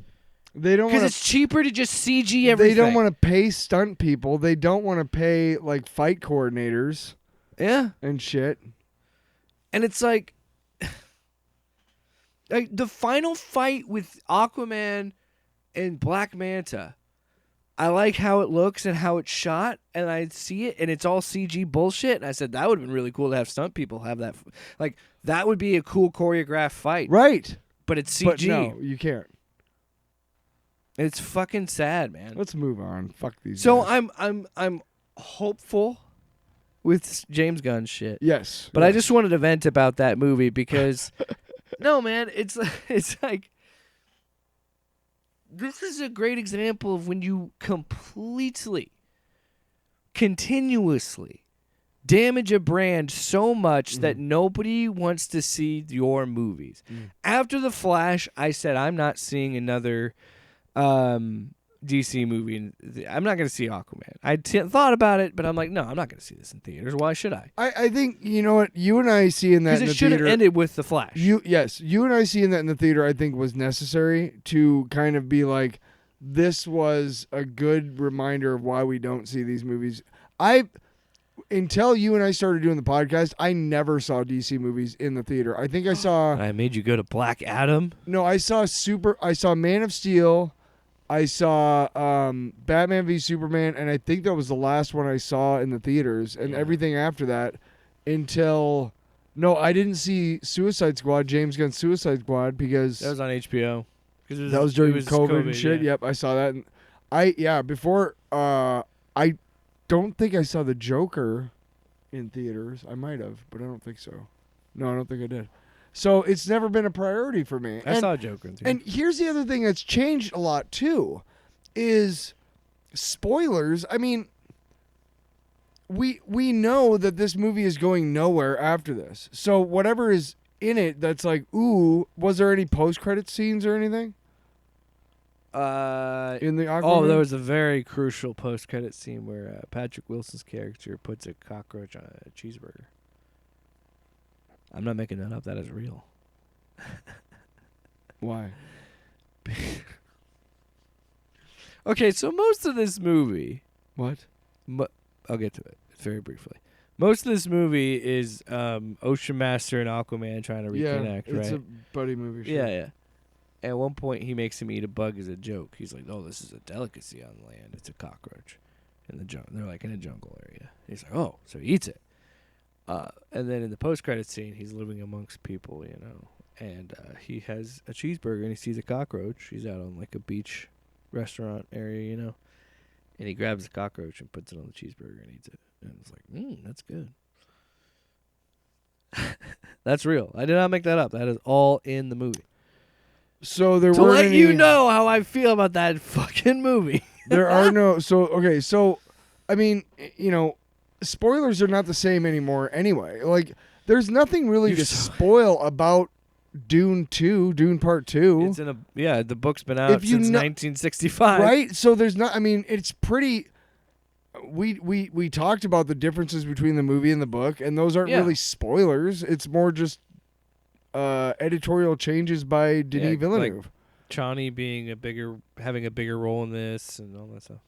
They don't Because want it's cheaper to just CG everything. They don't want to pay stunt people. They don't want to pay like fight coordinators. Yeah. And shit. And it's like the final fight with Aquaman and Black Manta. I like how it looks and how it's shot, and I see it, and it's all CG bullshit. And I said that would have been really cool to have stunt people have that. Like, that would be a cool choreographed fight. Right. But it's CG. But no, you can't. It's fucking sad, man. Let's move on. Fuck these. So guys. I'm hopeful with James Gunn's shit. Yes. But I just wanted to vent about that movie because no, man, it's like this is a great example of when you completely, continuously damage a brand so much that nobody wants to see your movies. After The Flash, I said I'm not seeing another DC movie. I'm not going to see Aquaman. I thought about it, but I'm like, no, I'm not going to see this in theaters. Why should I? I think, you know what, you and I seeing that in the Because it should have theater. ended with The Flash. You and I seeing that in the theater, I think was necessary to kind of be like, this was a good reminder of why we don't see these movies. Until you and I started doing the podcast, I never saw DC movies in the theater. I think I saw. I made you go to Black Adam. No, I saw Man of Steel. I saw Batman v Superman, and I think that was the last one I saw in the theaters. And everything after that, until I didn't see Suicide Squad, James Gunn's Suicide Squad, because That was on HBO. that was during COVID and shit. Yeah. Yep, I saw that. And before I don't think I saw the Joker in theaters. I might have, but I don't think so. No, I don't think I did. So it's never been a priority for me. I saw Joker in theaters. And here's the other thing that's changed a lot too, is spoilers. I mean, we know that this movie is going nowhere after this. So whatever is in it, that's like, ooh, was there any post-credit scenes or anything? In the Aquaman? there was a very crucial post-credit scene where Patrick Wilson's character puts a cockroach on a cheeseburger. I'm not making that up. That is real. Why? Okay, so most of this movie... What? I'll get to it very briefly. Most of this movie is Ocean Master and Aquaman trying to reconnect, right? It's a buddy movie. Sure. Yeah. At one point, he makes him eat a bug as a joke. He's like, "Oh, this is a delicacy on land. It's a cockroach in the jungle." They're like in a jungle area. He's like, "Oh," so he eats it. And then in the post-credit scene, he's living amongst people, and he has a cheeseburger and he sees a cockroach. He's out on like a beach restaurant area, and he grabs the cockroach and puts it on the cheeseburger and eats it. And it's like, that's good. That's real. I did not make that up. That is all in the movie. So there To were let you know how I feel about that fucking movie. There are no. So okay. So I mean, spoilers are not the same anymore. Anyway, like there's nothing really to spoil about Dune 2, Dune Part 2. It's in a the book's been out If you since know- 1965. Right? So there's not. I mean, it's pretty. We talked about the differences between the movie and the book, and those aren't Yeah. really spoilers. It's more just editorial changes by Denis Villeneuve. Like Chani having a bigger role in this and all that stuff.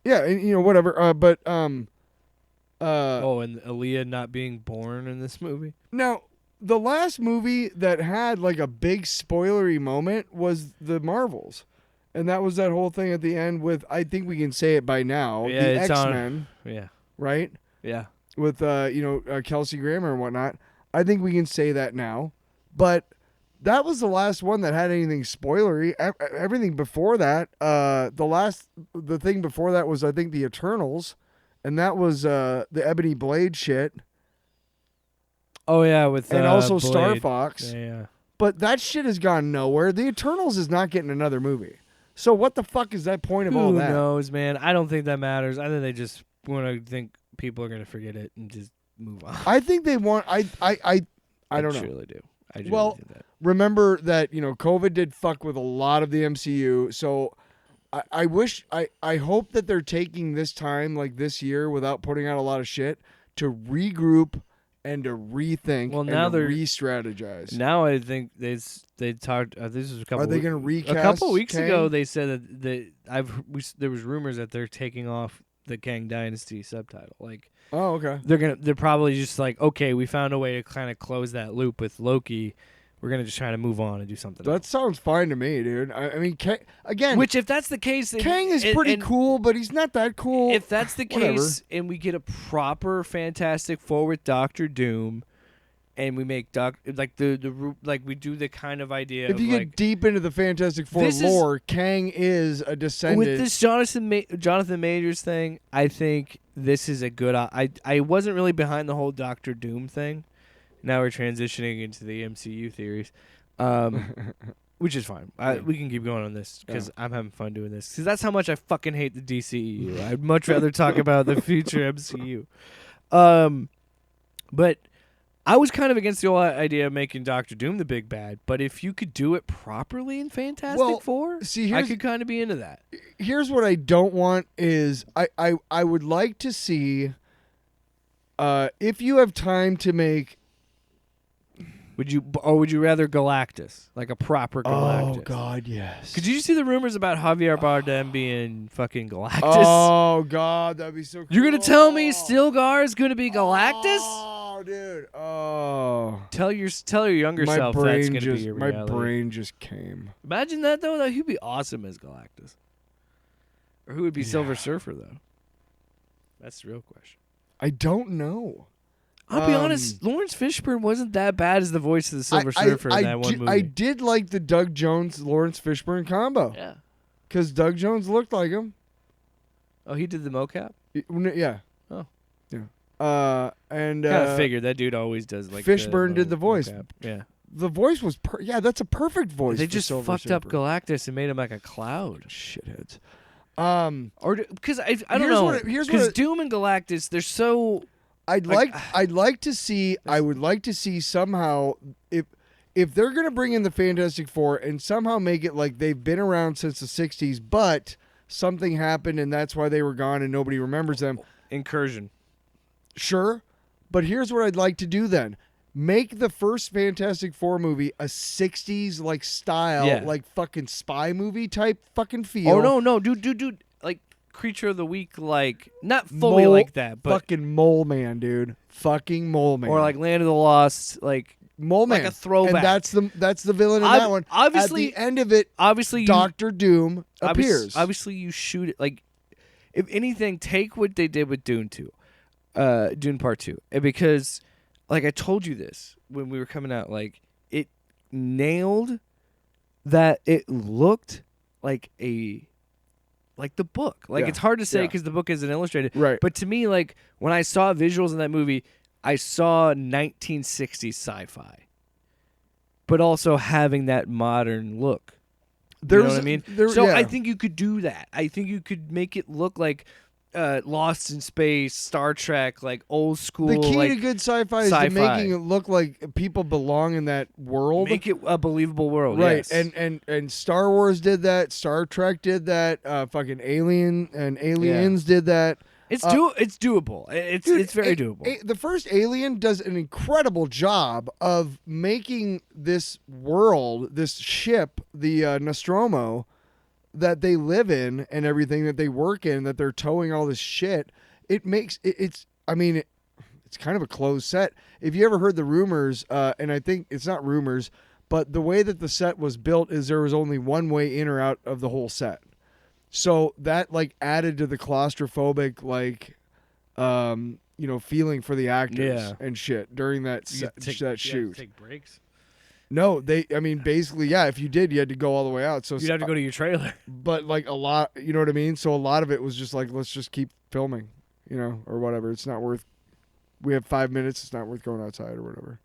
Yeah, and whatever. And Aaliyah not being born in this movie. now the last movie that had like a big spoilery moment was the Marvels. And that was that whole thing at the end with, I think we can say it by now, Yeah, the it's on- X-Men, Yeah. right? Yeah. With, Kelsey Grammer and whatnot. I think we can say that now. But that was the last one that had anything spoilery. Everything before that, the thing before that was, I think, the Eternals. And that was the Ebony Blade shit. Oh yeah, with And also Blade. Star Fox. Yeah. But that shit has gone nowhere. The Eternals is not getting another movie. So what the fuck is that point of all Who that? knows, man? I don't think that matters. I think they just want to think people are going to forget it and just move on. I think they want. I don't know. Truly do. I truly Well, think that. remember that COVID did fuck with a lot of the MCU. So I wish I hope that they're taking this time, like this year, without putting out a lot of shit, to regroup and to rethink. Well, now and to they're re-strategize. Now I think they talked. This was a couple. Are they going to recast? A couple weeks Kang? ago, they said that there was rumors that they're taking off the Kang Dynasty subtitle. Like, Oh, okay. they're probably just like, okay, we found a way to kind of close that loop with Loki. We're gonna just try to move on and do something That else. sounds fine to me, dude. I mean, again, Which, if that's the case, Kang is pretty cool, but he's not that cool. If that's the Whatever. case, and we get a proper Fantastic Four with Doctor Doom, and we make we do the kind of idea. If you of get deep into the Fantastic Four This is- lore, Kang is a descendant. with this Jonathan Majors thing, I think this is a good. I wasn't really behind the whole Doctor Doom thing. Now we're transitioning into the MCU theories, which is fine. We can keep going on this because I'm having fun doing this. Because that's how much I fucking hate the DCEU. I'd much rather talk about the future MCU. But I was kind of against the whole idea of making Doctor Doom the big bad. But if you could do it properly in Fantastic Four, see, I could kind of be into that. Here's what I don't want is I would like to see if you have time to make. Would you rather Galactus, like a proper Galactus? Oh God, yes. Did you see the rumors about Javier Bardem being fucking Galactus? Oh God, that'd be so cool. You're gonna tell me Stilgar is gonna be Galactus? Oh, dude. Oh. Tell your younger My self that's brain gonna just be your my reality. brain just came. Imagine that though. He'd be awesome as Galactus. Or who would be Silver Surfer though? That's the real question. I don't know. I'll be honest. Lawrence Fishburne wasn't that bad as the voice of the Silver Surfer in that one movie. I did like the Doug Jones Lawrence Fishburne combo. Yeah. Because Doug Jones looked like him. Oh, he did the mocap. Yeah. Oh. Yeah. And Kind of figured that dude always does like. Fishburne did the voice. mocap. Yeah. The voice was that's a perfect voice. They for just Silver fucked up Surfer. Galactus and made him like a cloud. Shitheads. Or because I don't Here's know. what it- here's what Because it- Doom and Galactus, they're so. I'd like to see. I would like to see somehow if they're gonna bring in the Fantastic Four and somehow make it like they've been around since the '60s, but something happened and that's why they were gone and nobody remembers them. Incursion. Sure, but here's what I'd like to do then. Make the first Fantastic Four movie a '60s like style, like fucking spy movie type fucking feel. Oh no, dude, like Creature of the Week, like not fully Mole- like that, but fucking Mole Man, dude. Fucking Mole Man. or like Land of the Lost, like Mole Man. like a throwback. And that's the villain in that one. Obviously, at the end of it, obviously, Doctor Doom appears. Obviously, you shoot it like. If anything, take what they did with Dune 2, Dune Part 2, because, like I told you this when we were coming out, like it nailed that. It looked like the book. Like it's hard to say because the book isn't illustrated. Right. But to me, like when I saw visuals in that movie, I saw 1960s sci-fi, but also having that modern look. You know what I mean? So I think you could do that. I think you could make it look like Lost in Space, Star Trek, like old school. The key like, to good sci-fi is sci-fi. to making it look like people belong in that world. Make it a believable world, right? yes. And Star Wars did that. Star Trek did that. Fucking Alien and Aliens did that. It's doable. It's very doable. The first Alien does an incredible job of making this world, this ship, the Nostromo, that they live in and everything that they work in, that they're towing all this shit. It makes it's kind of a closed set. If you ever heard the rumors, and I think it's not rumors, but the way that the set was built is there was only one way in or out of the whole set. So that like added to the claustrophobic feeling for the actors and shit during that that shoot. Take breaks. No, basically, yeah. If you did, you had to go all the way out. So you'd have to go to your trailer. But like a lot, you know what I mean. So a lot of it was just like, let's just keep filming, or whatever. It's not worth. We have 5 minutes. It's not worth going outside or whatever.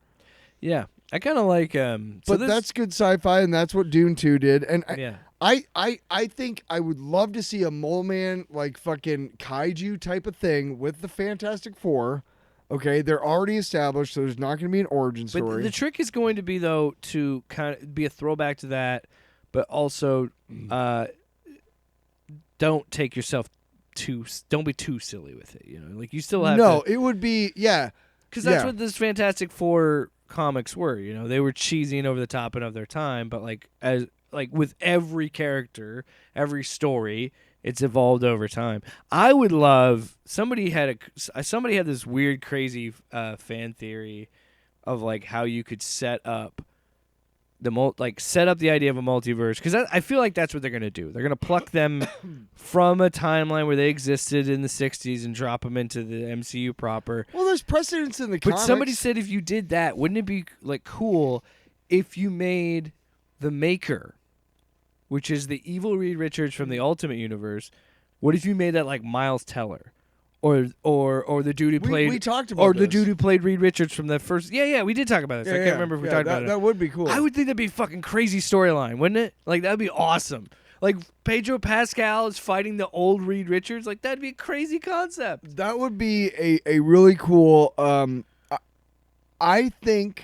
Yeah, I kind of like. But that's good sci-fi, and that's what Dune 2 did. And yeah. I think I would love to see a Mole Man like fucking kaiju type of thing with the Fantastic Four. Okay, they're already established, so there's not going to be an origin story. But the trick is going to be, though, to kind of be a throwback to that, but also don't take yourself don't be too silly with it. Like you still have to. It would be because that's what this Fantastic Four comics were. They were cheesy and over the top and of their time, but like with every character, every story, it's evolved over time. I would love somebody had this weird, crazy fan theory of like how you could set up the idea of a multiverse, because I feel like that's what they're gonna do. They're gonna pluck them from a timeline where they existed in the '60s and drop them into the MCU proper. Well, there's precedence in the comics. But somebody said if you did that, wouldn't it be like cool if you made the Maker, which is the evil Reed Richards from the Ultimate Universe? What if you made that like Miles Teller, or the dude who played? We talked about or this. the dude who played Reed Richards from the first. Yeah, we did talk about this. I can't remember if we talked about it. That would be cool. I would think that'd be a fucking crazy storyline, wouldn't it? Like that'd be awesome. Like Pedro Pascal is fighting the old Reed Richards. Like that'd be a crazy concept. That would be a really cool. I think.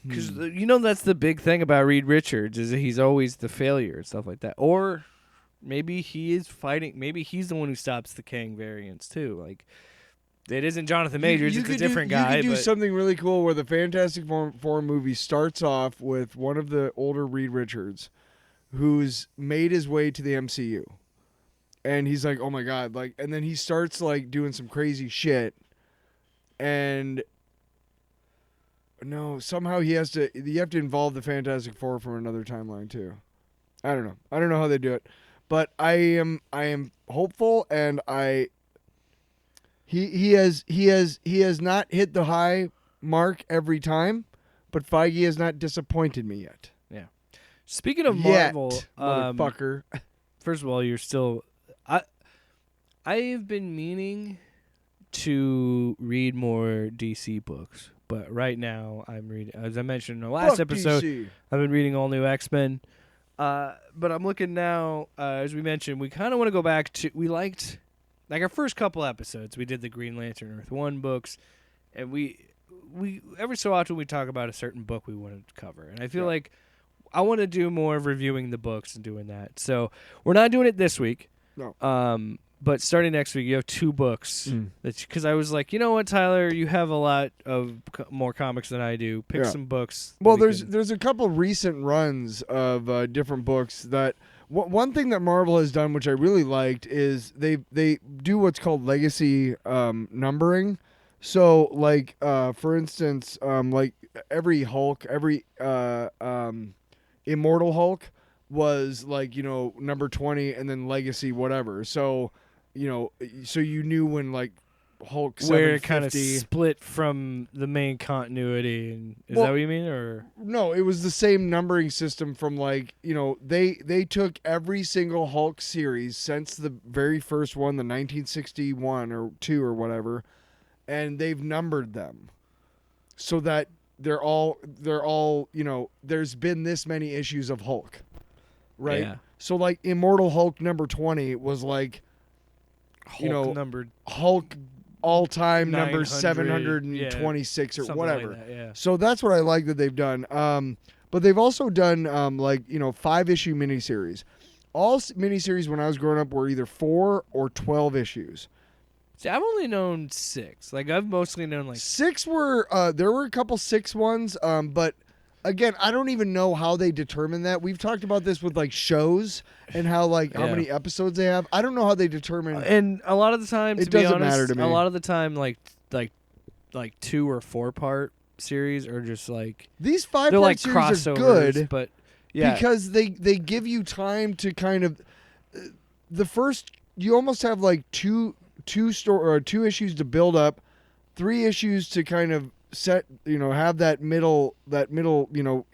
Because that's the big thing about Reed Richards is that he's always the failure and stuff like that. Or maybe he is fighting. Maybe he's the one who stops the Kang variants too. Like it isn't Jonathan Majors; it's a different guy. You could do something really cool where the Fantastic Four movie starts off with one of the older Reed Richards, who's made his way to the MCU, and he's like, "Oh my god!" Like, and then he starts like doing some crazy shit, and. No, somehow you have to involve the Fantastic Four from another timeline too. I don't know how they do it, but I am hopeful, and he has not hit the high mark every time, but Feige has not disappointed me yet. Yeah. Speaking of Marvel, motherfucker. First of all, you're still. I've been meaning to read more DC books. But right now, I'm reading, as I mentioned in the last episode, DC. I've been reading all new X-Men. But I'm looking now, as we mentioned, we kind of want to go back to, we liked, like our first couple episodes, we did the Green Lantern Earth 1 books, and we every so often we talk about a certain book we want to cover. And I feel like I want to do more of reviewing the books and doing that. So we're not doing it this week. No. But starting next week, you have 2 books. Because I was like, you know what, Tyler, you have a lot of more comics than I do. Pick some books. Well, there's a couple recent runs of different books that. One thing that Marvel has done, which I really liked, is they do what's called legacy numbering. So, like for instance, like every Hulk, every Immortal Hulk was like number 20, and then legacy whatever. So. So you knew when like Hulk 750 where it kind of split from the main continuity, and is that what you mean, or no? It was the same numbering system from like they took every single Hulk series since the very first one, the 1961 or 2 or whatever, and they've numbered them so that they're all there's been this many issues of Hulk, right? Yeah. So like Immortal Hulk number 20 was like Hulk number Hulk all-time number 900, 726 or something whatever. like that, yeah. So that's what I like that they've done. But they've also done 5-issue miniseries. All miniseries when I was growing up were either 4 or 12 issues. See, I've only known 6. Like I've mostly known like 6 were there were a couple 6 ones, but again, I don't even know how they determine that. We've talked about this with like shows and how how many episodes they have. I don't know how they determine. And a lot of the time, It to be doesn't honest, matter to me. a lot of the time, like 2 or 4 part series are just like These they're 5-part like series are crossovers, good, but yeah, because they give you time to kind of the first. You almost have like two issues to build up, 3 issues to kind of set, have that middle,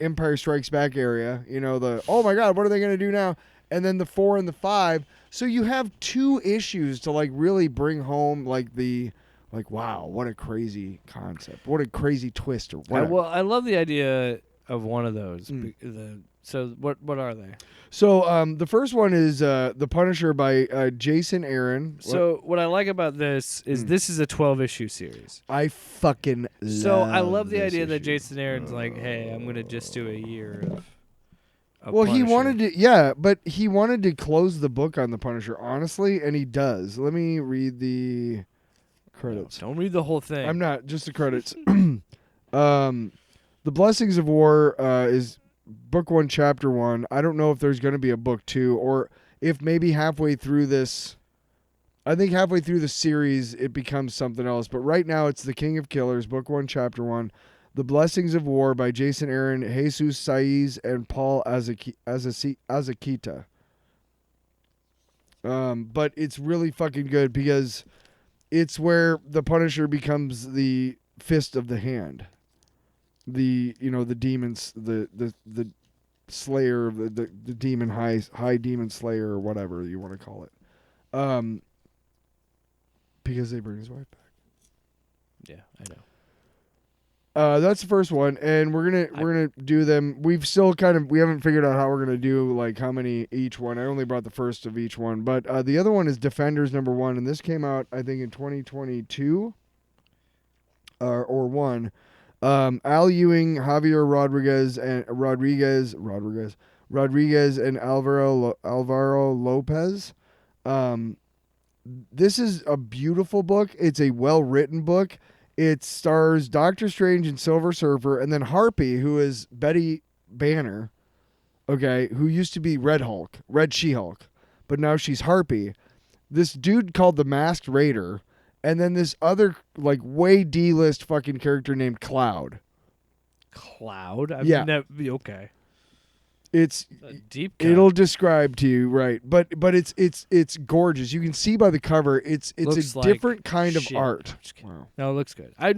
Empire Strikes Back area, the, oh my God, what are they going to do now? And then the 4 and the 5. So you have 2 issues to like really bring home wow, what a crazy concept. What a crazy twist or whatever. I love the idea of one of those. So what are they? So the first one is The Punisher by Jason Aaron. So what I like about this is this is a 12-issue series. I fucking love So I love the this idea that issue. Jason Aaron's like, hey, I'm going to just do a year of Well, he Punisher. wanted to, but he wanted to close the book on the Punisher, honestly, and he does. Let me read the credits. Don't read the whole thing. I'm not, just the credits. The Blessings of War is book 1, chapter 1. I don't know if there's going to be a book 2, or if maybe halfway through this, I think halfway through the series it becomes something else. But right now it's The King of Killers, book 1, chapter 1. The Blessings of War by Jason Aaron, Jesus Saiz, and Paul Azakita. But it's really fucking good because it's where the Punisher becomes the fist of the hand. The demons, the slayer of the demon high demon slayer or whatever you want to call it. Because they bring his wife back. Yeah, I know. That's the first one, and we're gonna do them. We haven't figured out how we're gonna do like how many each one. I only brought the first of each one, but the other one is Defenders #1, and this came out I think in 2022 or 1. Al Ewing, Javier Rodriguez, and Alvaro Lopez. This is a beautiful book. It's a well-written book. It stars Doctor Strange and Silver Surfer, and then Harpy, who is Betty Banner, okay, who used to be Red She-Hulk, but now she's Harpy. This dude called the Masked Raider, and then this other like way D-list fucking character named Cloud. Cloud? Yeah. Okay. It's A deep cut. it'll describe to you, right? But it's gorgeous. You can see by the cover, it's Looks a like different kind of shit. art. Just kidding. Wow. No, it looks good. I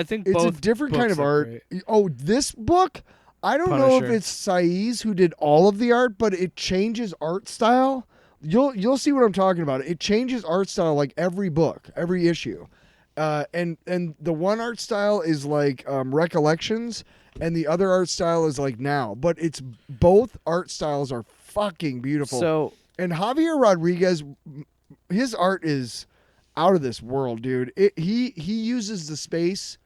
think It's both a different kind books of look art. great. Oh, this book, I don't know if Punisher. it's Saiz who did all of the art, but it changes art style. You'll see what I'm talking about. It changes art style like every book, every issue. And the one art style is like Recollections, and the other art style is like Now. But it's both art styles are fucking beautiful. So And Javier Rodriguez, his art is out of this world, dude. He uses the space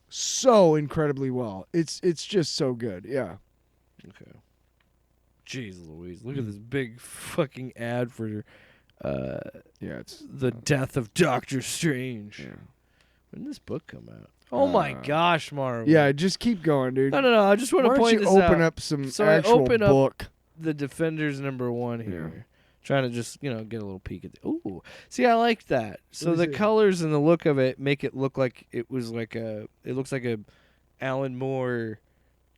so incredibly well. It's just so good. Yeah. okay. Jeez Louise, look at this big fucking ad for Yeah, it's the death of Doctor Strange. yeah. When did this book come out? Oh my gosh, Marvel. Yeah, just keep going, dude. No. I just want Why to don't point you this open out. up some So I actual open up book? The Defenders #1 here. Yeah. Trying to just, get a little peek at ooh. See, I like that. So Let me the see. colors and the look of it make it look like it looks like a Alan Moore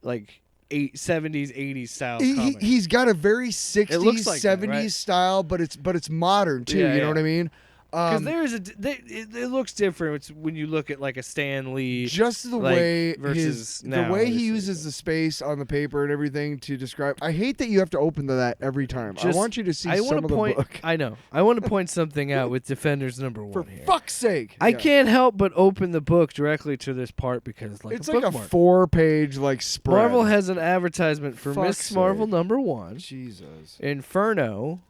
like 70s 80s style comic. He's got a very 60s, looks like that, 70s right? style, but it's modern too. Yeah, you know yeah. what I mean? Because it looks different when you look at like a Stan Lee. Just the like, way versus the now, way he obviously, uses the space on the paper and everything to describe. I hate that you have to open to that every time. I want you to see some wanna of the point, book. I know. I want to point something out with Defenders #1 For here. fuck's sake! I Yeah. can't help but open the book directly to this part because It's a like a bookmark. 4-page like spread. Marvel has an advertisement for Fuck's Miss Marvel sake. #1, Jesus. Inferno,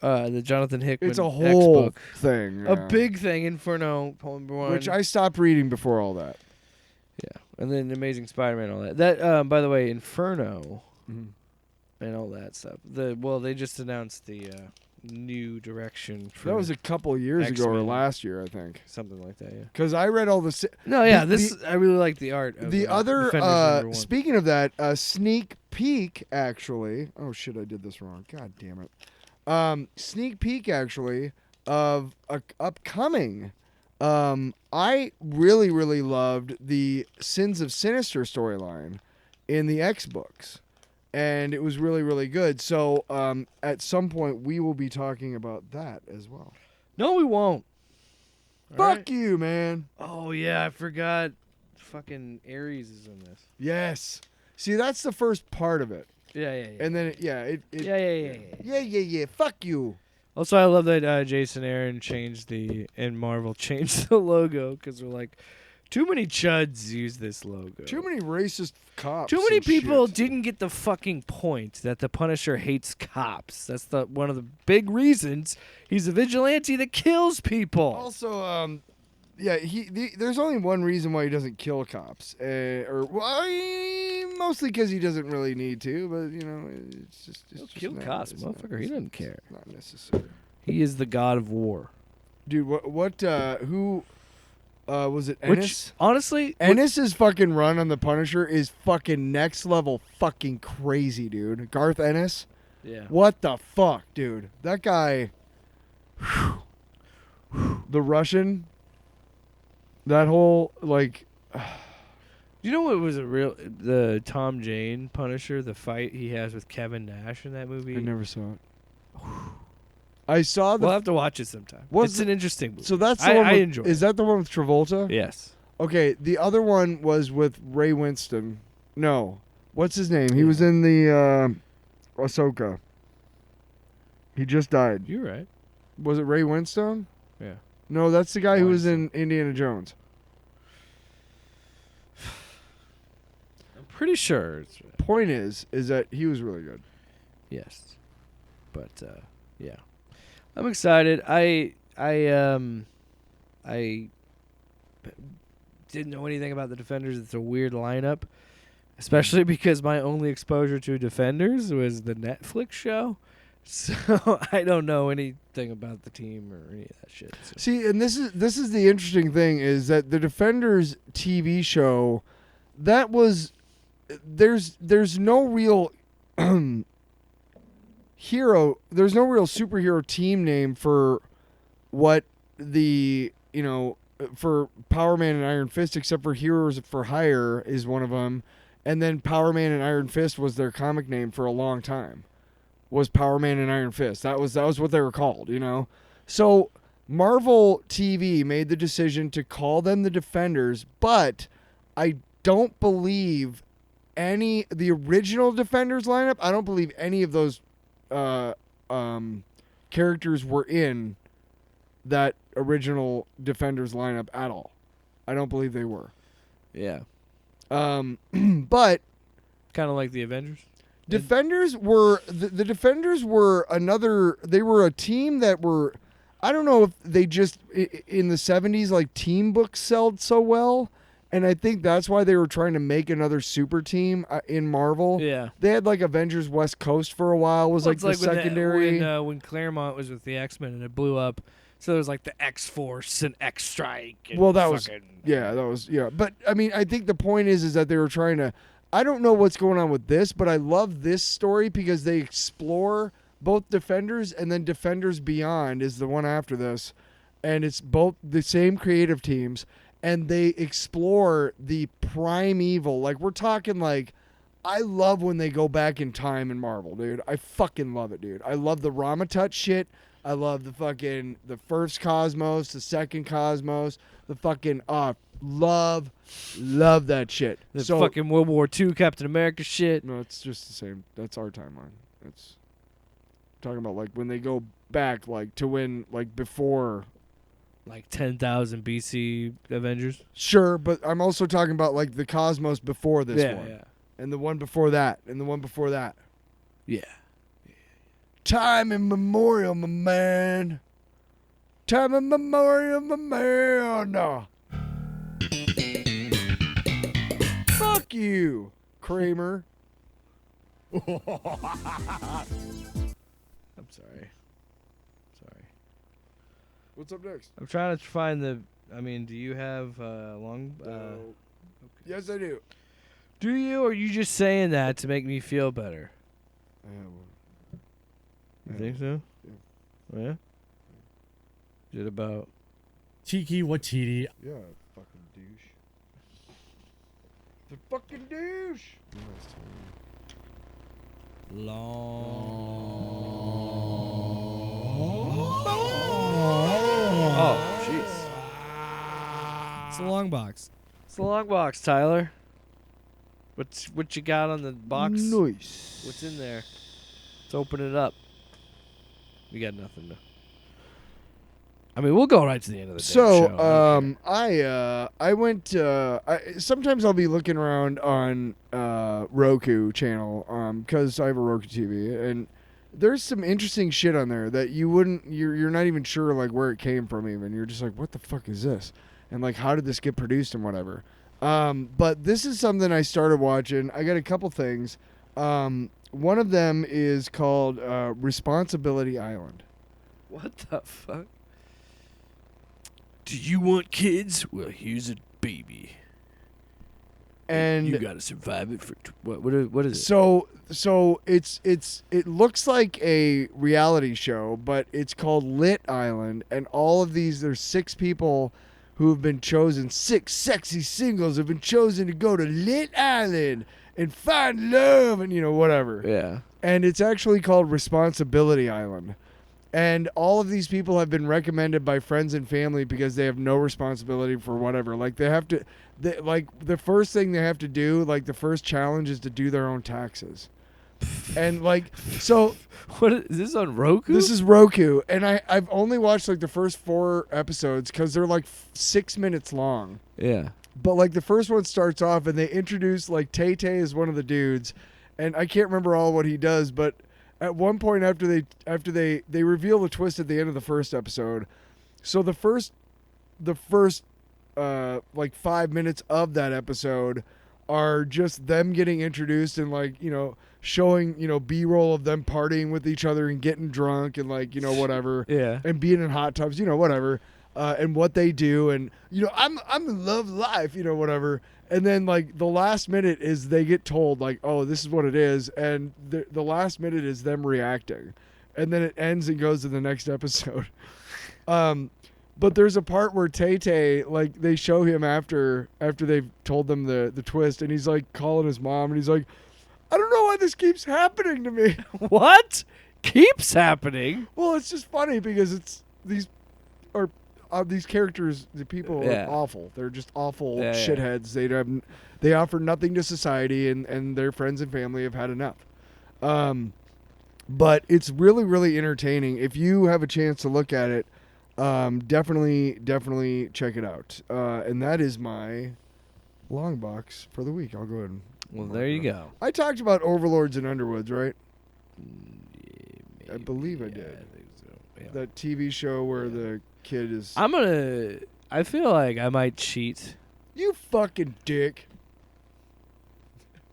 The Jonathan Hickman It's a whole X-book. thing. A yeah. big thing, Inferno, Poem Number 1. Which I stopped reading before all that. Yeah, and then Amazing Spider-Man, all that. That, by the way, Inferno and all that stuff. They just announced the new direction for That was a couple of years ago or X-Men. last year, I think. something like that. Yeah. Because I read all the. No, yeah, the- I really like the art. Of The other, Defenders number 1. speaking of that, sneak peek actually. Oh shit, I did this wrong. God damn it. Sneak peek actually of upcoming. I really, really loved the Sins of Sinister storyline in the X books, and it was really, really good. So, at some point, we will be talking about that as well. No, we won't. Fuck you, man. Oh yeah, I forgot. Fucking Ares is in this. Yes. See, that's the first part of it. Yeah. And then, yeah. Fuck you. Also, I love that Jason Aaron and Marvel changed the logo because we're like, too many chuds use this logo. Too many racist cops. Too many and people shit. didn't get the fucking point that the Punisher hates cops. That's one of the big reasons he's a vigilante that kills people. Also, there's only one reason why he doesn't kill cops, mostly because he doesn't really need to. But it's just He'll kill cops, motherfucker. He doesn't care. Not necessary. He is the god of war. Dude, who was it? Ennis? Which, honestly, Ennis's fucking run on the Punisher is fucking next level, fucking crazy, dude. Garth Ennis. yeah. What the fuck, dude? That guy. The Russian. That whole You know what was the Tom Jane Punisher, the fight he has with Kevin Nash in that movie? I never saw it. I saw the. We'll have to watch it sometime. It's an interesting movie. So that's the one. I with, enjoy Is it. that the one with Travolta? Yes. Okay, the other one was with Ray Winston. No, what's his name? He was in the Ahsoka. He just died. You're right. Was it Ray Winstone? Yeah. No, that's the guy who was in Indiana Jones. I'm pretty sure. It's right. Point is that he was really good. Yes. But yeah. I'm excited. I didn't know anything about the Defenders. It's a weird lineup, especially because my only exposure to Defenders was the Netflix show. So I don't know anything about the team or any of that shit. So. See, and this is the interesting thing is that the Defenders TV show, that was there's no real hero. There's no real superhero team name for what for Power Man and Iron Fist, except for Heroes for Hire is one of them, and then Power Man and Iron Fist was their comic name for a long time. Was Power Man and Iron Fist. That was what they were called, So Marvel TV made the decision to call them the Defenders, but I don't believe the original Defenders lineup, I don't believe any of those characters were in that original Defenders lineup at all. I don't believe they were. Yeah. But Kind of like the Avengers. Defenders were the Defenders were they were a team that were, I don't know if they just in the 70s like team books sold so well, and I think that's why they were trying to make another super team in Marvel. Yeah. They had like Avengers West Coast for a while was like the secondary. When Claremont was with the X-Men and it blew up, so there was like the X-Force and X-Strike. Well, that was But I mean, I think the point is that they were trying to. I don't know what's going on with this, but I love this story because they explore both Defenders and then Defenders Beyond is the one after this, and it's both the same creative teams, and they explore the primeval. Like we're talking like, I love when they go back in time in Marvel, dude. I fucking love it, dude. I love the Ramatut shit. I love the first Cosmos, the second Cosmos, the fucking love that shit. The fucking World War II Captain America shit. No, it's just the same. That's our timeline. It's talking about like when they go back, like to when like before, like 10,000 BC Avengers. Sure, but I'm also talking about like the Cosmos before this one, yeah, and the one before that, and the one before that. yeah. Time immemorial, my man. Time immemorial, my man. Fuck you, Kramer. I'm sorry. What's up next? I'm trying to find the. I mean, do you have long? No. Yes, I do. Do you, or are you just saying that to make me feel better? I have one. You think so? Yeah. Yeah. Is it about? Cheeky Wachiti. Yeah, fucking douche. The fucking douche. Oh, jeez. It's a long box. It's the long box, Tyler. What you got on the box? Nice. What's in there? Let's open it up. We got nothing. I mean, we'll go right to the end of the So, damn show. I went. Sometimes I'll be looking around on Roku channel, because I have a Roku TV, and there's some interesting shit on there that you wouldn't. You're not even sure like where it came from. Even you're just like, what the fuck is this? And like, how did this get produced and whatever. But this is something I started watching. I got a couple things. One of them is called Responsibility Island. What the fuck? Do you want kids? Well, here's a baby. And you gotta survive it for what is it? So it looks like a reality show, but it's called Lit Island, and all of these, there's 6 people who have been chosen, 6 sexy singles have been chosen to go to Lit Island and find love and whatever. Yeah. And it's actually called Responsibility Island. And all of these people have been recommended by friends and family because they have no responsibility for whatever. Like the first thing they have to do, like the first challenge is to do their own taxes. And like, so What is this on Roku? this is Roku, and I've only watched like the first 4 episodes because they're like 6 minutes long. Yeah. But like the first one starts off and they introduce like Tay Tay is one of the dudes, and I can't remember all what he does, but at one point after they reveal the twist at the end of the first episode, so the first like 5 minutes of that episode are just them getting introduced and like showing B-roll of them partying with each other and getting drunk and like whatever, Yeah. and being in hot tubs, whatever, and what they do, and I'm in love life, whatever. And then like the last minute is they get told like, oh, this is what it is, and the last minute is them reacting, and then it ends and goes to the next episode. But there's a part where Tay Tay, like they show him after they've told them the twist, and he's like calling his mom, and he's like, I don't know why this keeps happening to me. What keeps happening? Well, it's just funny because it's these characters, the people Yeah. are awful. They're just awful Yeah, yeah. shitheads. They offer nothing to society, and their friends and family have had enough. But it's really, really entertaining. If you have a chance to look at it, definitely check it out. And that is my long box for the week. I'll go ahead and Well, there you go. I talked about Overlords and Underwoods, right? I believe I Yeah, did. I think so. Yeah. That TV show where the kid is... I feel like I might cheat. You fucking dick.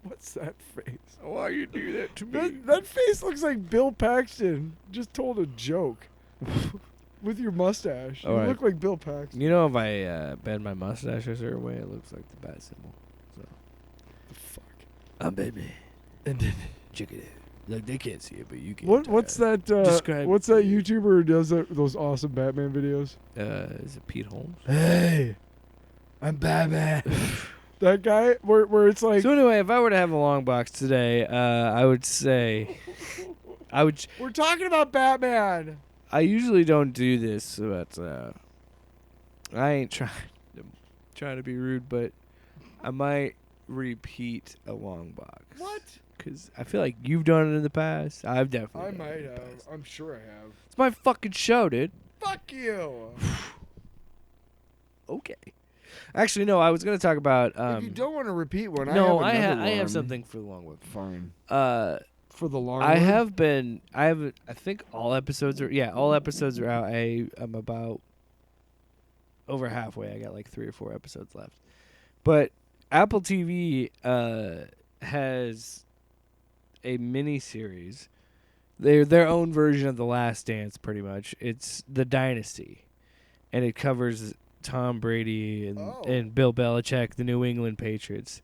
What's that face? Why you do that to That face looks like Bill Paxton just told a joke. With your mustache. All You right. look like Bill Paxton. You know, if I bend my mustache a certain way, it looks like the bat symbol. So. Fuck. I'm baby. And then check it out. Like they can't see it, but you can. What's that describe- what's that YouTuber who does those awesome Batman videos? Is it Pete Holmes? Hey, I'm Batman. That guy where it's like, So anyway, if I were to have a long box today, I would say, we're talking about Batman. I usually don't do this, but I ain't trying to be rude, but I might repeat a long box. What? Because I feel like you've done it in the past. I've definitely. I done it might in the have. past. I'm sure I have. It's my fucking show, dude. Fuck you. Okay. Actually, no. I was gonna talk about. If you don't want to repeat one, no, I have another I have one. something for the long box. Fine. for the long. I have been. I think all episodes are. Yeah, all episodes are out. I'm about over halfway. I got like 3 or 4 episodes left. But Apple TV has a mini series. They're their own version of The Last Dance, pretty much. It's The Dynasty, and it covers Tom Brady and Bill Belichick, the New England Patriots.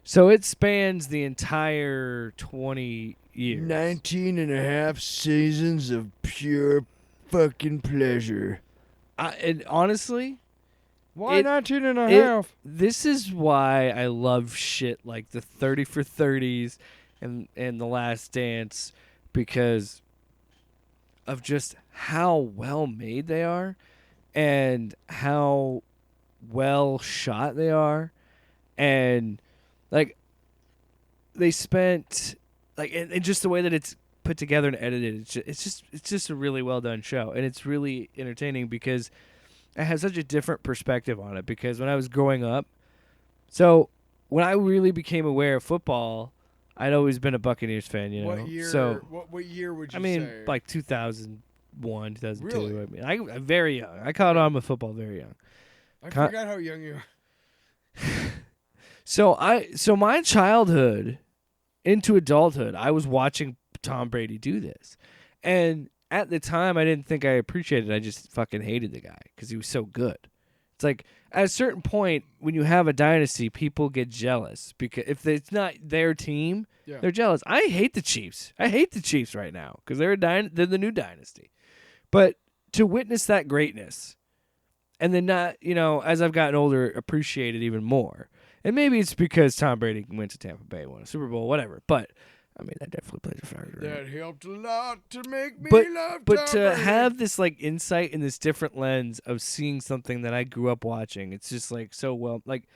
So it spans the entire 20 years. 19 and a half seasons of pure fucking pleasure. And honestly, Why 19 and a half? This is why I love shit like the 30 for 30s and The Last Dance, because of just how well made they are and how well shot they are. And like they spent like and just the way that it's put together and edited, it's just a really well done show, and it's really entertaining because it has such a different perspective on it. Because when I was growing up, so when I really became aware of football, I'd always been a Buccaneers fan, you know. What year? So what year would you I mean, say? like 2001, 2002. Really? I mean, I'm very young. I caught on with football very young. I forgot how young you are. So my childhood into adulthood, I was watching Tom Brady do this. And at the time, I didn't think I appreciated it. I just fucking hated the guy because he was so good. It's like at a certain point, when you have a dynasty, people get jealous because if it's not their team, they're jealous. I hate the Chiefs. I hate the Chiefs right now because they're the new dynasty. But to witness that greatness and then not, you know, as I've gotten older, appreciate it even more. And maybe it's because Tom Brady went to Tampa Bay, won a Super Bowl, whatever. But I mean, that definitely plays a factor. That helped a lot to make me love But Tom to Brady. have this like insight in this different lens of seeing something that I grew up watching, it's just like so well. Like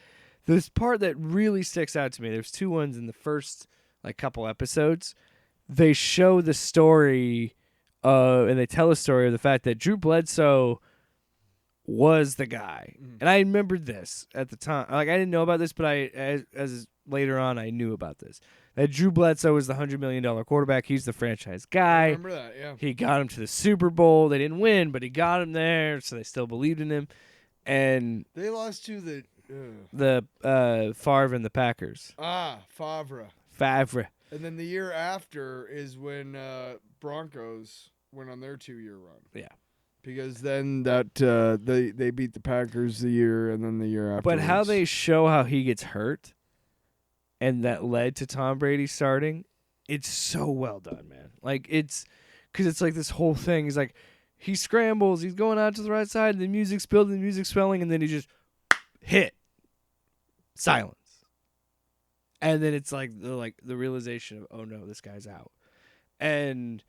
this part that really sticks out to me. There's 2 ones in the first like couple episodes. They show the story, and they tell a story of the fact that Drew Bledsoe was the guy. And I remembered this at the time. Like I didn't know about this, but as later on I knew about this. That Drew Bledsoe was the $100 million quarterback. He's the franchise guy. I remember that, yeah. He got him to the Super Bowl. They didn't win, but he got him there, so they still believed in him. And They lost to the Favre and the Packers. Favre. Favre. And then the year after is when Broncos went on their 2-year run. Yeah. Because then that they beat the Packers the year and then the year after. But how they show how he gets hurt and that led to Tom Brady starting, it's so well done, man. Like it's because it's like this whole thing. He's like, he scrambles, he's going out to the right side, and the music's building, the music's swelling, and then he just hit silence. And then it's like the realization of, oh no, this guy's out. And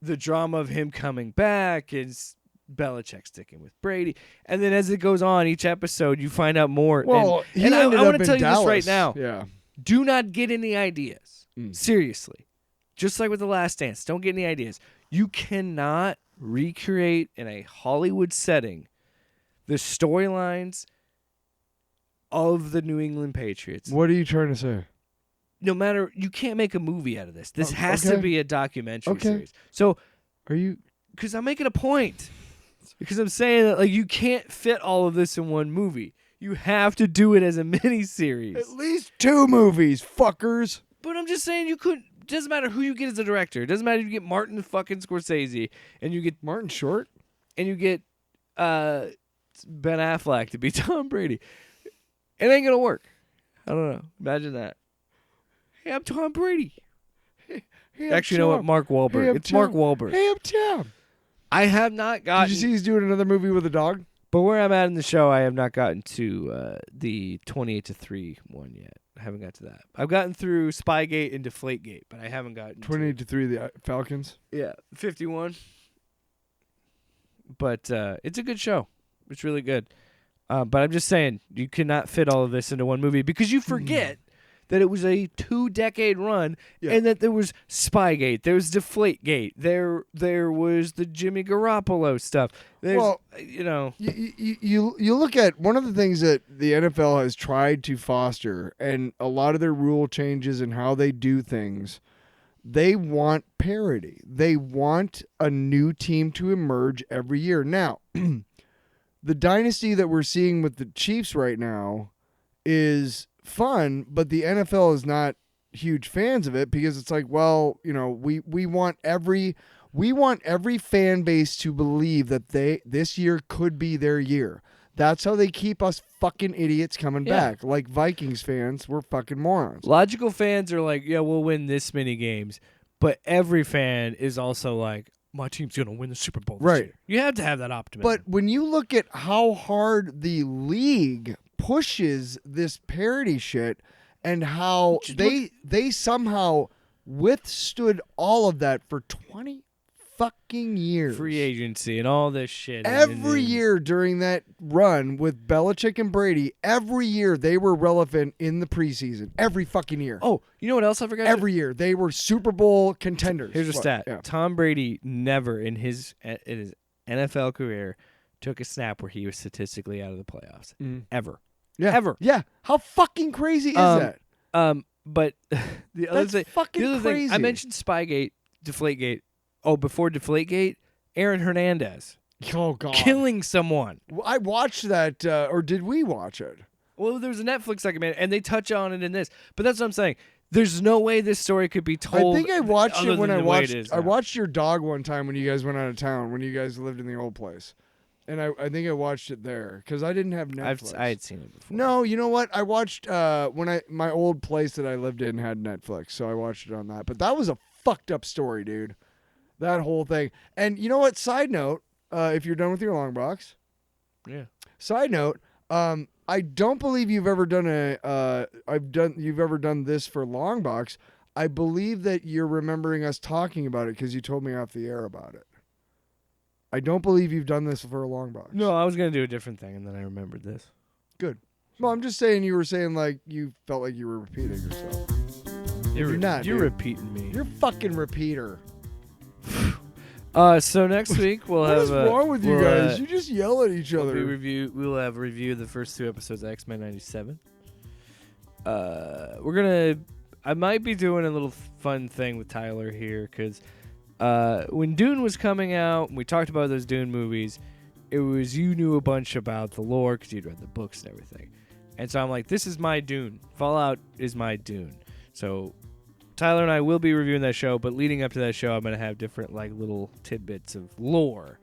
the drama of him coming back is Belichick sticking with Brady. And then as it goes on, each episode, you find out more. Well, and I want to tell you Dallas. this right now. Yeah. Do not get any ideas. Seriously. Just like with The Last Dance. Don't get any ideas. You cannot recreate in a Hollywood setting the storylines of the New England Patriots. What are you trying to say? No matter, you can't make a movie out of this. This has okay. to be a documentary Okay. series. So, Are you? because I'm making a point. Because I'm saying that like you can't fit all of this in one movie. You have to do it as a mini-series. At least 2 movies, fuckers. But I'm just saying you couldn't. Doesn't matter who you get as a director. It doesn't matter if you get Martin fucking Scorsese and you get Martin Short and you get Ben Affleck to be Tom Brady. It ain't gonna work. I don't know. Imagine that. Hey, I'm Tom Brady. Hey, Actually, you know what? Mark Wahlberg. Hey, I'm It's Mark Tom. Wahlberg. Hey, I'm Tom. I have not gotten. Did you see he's doing another movie with a dog? But where I'm at in the show, I have not gotten to the 28-3 one yet. I haven't got to that. I've gotten through Spygate and Deflategate, but I haven't gotten 28-3, the Falcons. Yeah, 51. But it's a good show. It's really good. But I'm just saying, you cannot fit all of this into one movie because you forget that it was a 2-decade run and that there was Spygate, there was Deflategate, there was the Jimmy Garoppolo stuff. Well, you know. You look at one of the things that the NFL has tried to foster, and a lot of their rule changes and how they do things, They want parity. They want a new team to emerge every year. Now, the dynasty that we're seeing with the Chiefs right now is fun, but the NFL is not huge fans of it because it's like, well, we want every fan base to believe that this year could be their year. That's how they keep us fucking idiots coming back. Like Vikings fans, we're fucking morons. Logical fans are like, yeah, we'll win this many games. But every fan is also like, my team's going to win the Super Bowl this year. You have to have that optimism. But when you look at how hard the league pushes this parity shit and how they somehow withstood all of that for 20 fucking years. Free agency and all this shit. Every year during that run with Belichick and Brady, every year they were relevant in the preseason. Every fucking year. Oh, you know what else I forgot? Every year they were Super Bowl contenders. Here's a stat. Yeah. Tom Brady never in his NFL career took a snap where he was statistically out of the playoffs. Ever. Yeah. Ever. Yeah. How fucking crazy is that? But the other thing, fucking crazy. I mentioned Spygate, Deflategate. Oh, before Deflategate, Aaron Hernandez. Oh, God. Killing someone. I watched that, or did we watch it? Well, there's a Netflix documentary, and they touch on it in this. But that's what I'm saying. There's no way this story could be told. I think I watched it when I watched watched your dog one time when you guys went out of town, when you guys lived in the old place. And I think I watched it there, because I didn't have Netflix. I had seen it before. No, you know what? I watched, when my old place that I lived in had Netflix, so I watched it on that. But that was a fucked up story, dude. That whole thing. And you know what? Side note, if you're done with your long box. Yeah. Side note, I don't believe you've ever done you've ever done this for long box. I believe that you're remembering us talking about it because you told me off the air about it. I don't believe you've done this for a long box. No, I was going to do a different thing, and then I remembered this. Good. Well, I'm just saying you were saying like you felt like you were repeating yourself. You're not. You're dude. repeating me. You're a fucking repeater. So next week we'll What have. is wrong with you guys? You just yell at each other. We'll have a review of the first 2 episodes of X-Men '97. I might be doing a little fun thing with Tyler here because when Dune was coming out, and we talked about those Dune movies, it was you knew a bunch about the lore because you'd read the books and everything, and so I'm like, this is my Dune. Fallout is my Dune. So Tyler and I will be reviewing that show, but leading up to that show, I'm going to have different like little tidbits of lore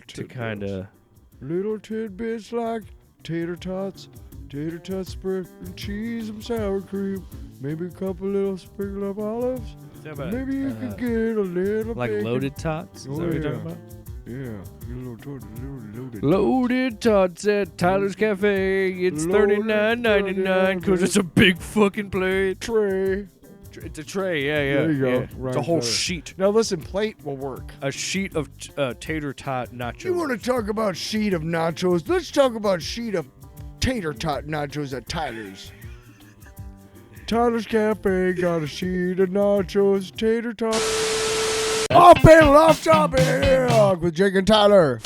to kind of... Little tidbits like tater tots spread and cheese and sour cream, maybe a couple little sprinkle of olives. Maybe you could get a little like bacon. loaded tots? Is that what you're talking about? Yeah, Loaded tots at Tyler's Cafe. It's $39.99 because it's a big fucking plate. Tray. It's a tray, yeah. There you go. Yeah. Right, it's a whole Tyler. sheet. Now listen, plate will work. A sheet of tater tot nachos. You want to talk about sheet of nachos? Let's talk about sheet of tater tot nachos at Tyler's. Tyler's Cafe got a sheet of nachos, tater tot. Off panel, off topic with Jake and Tyler.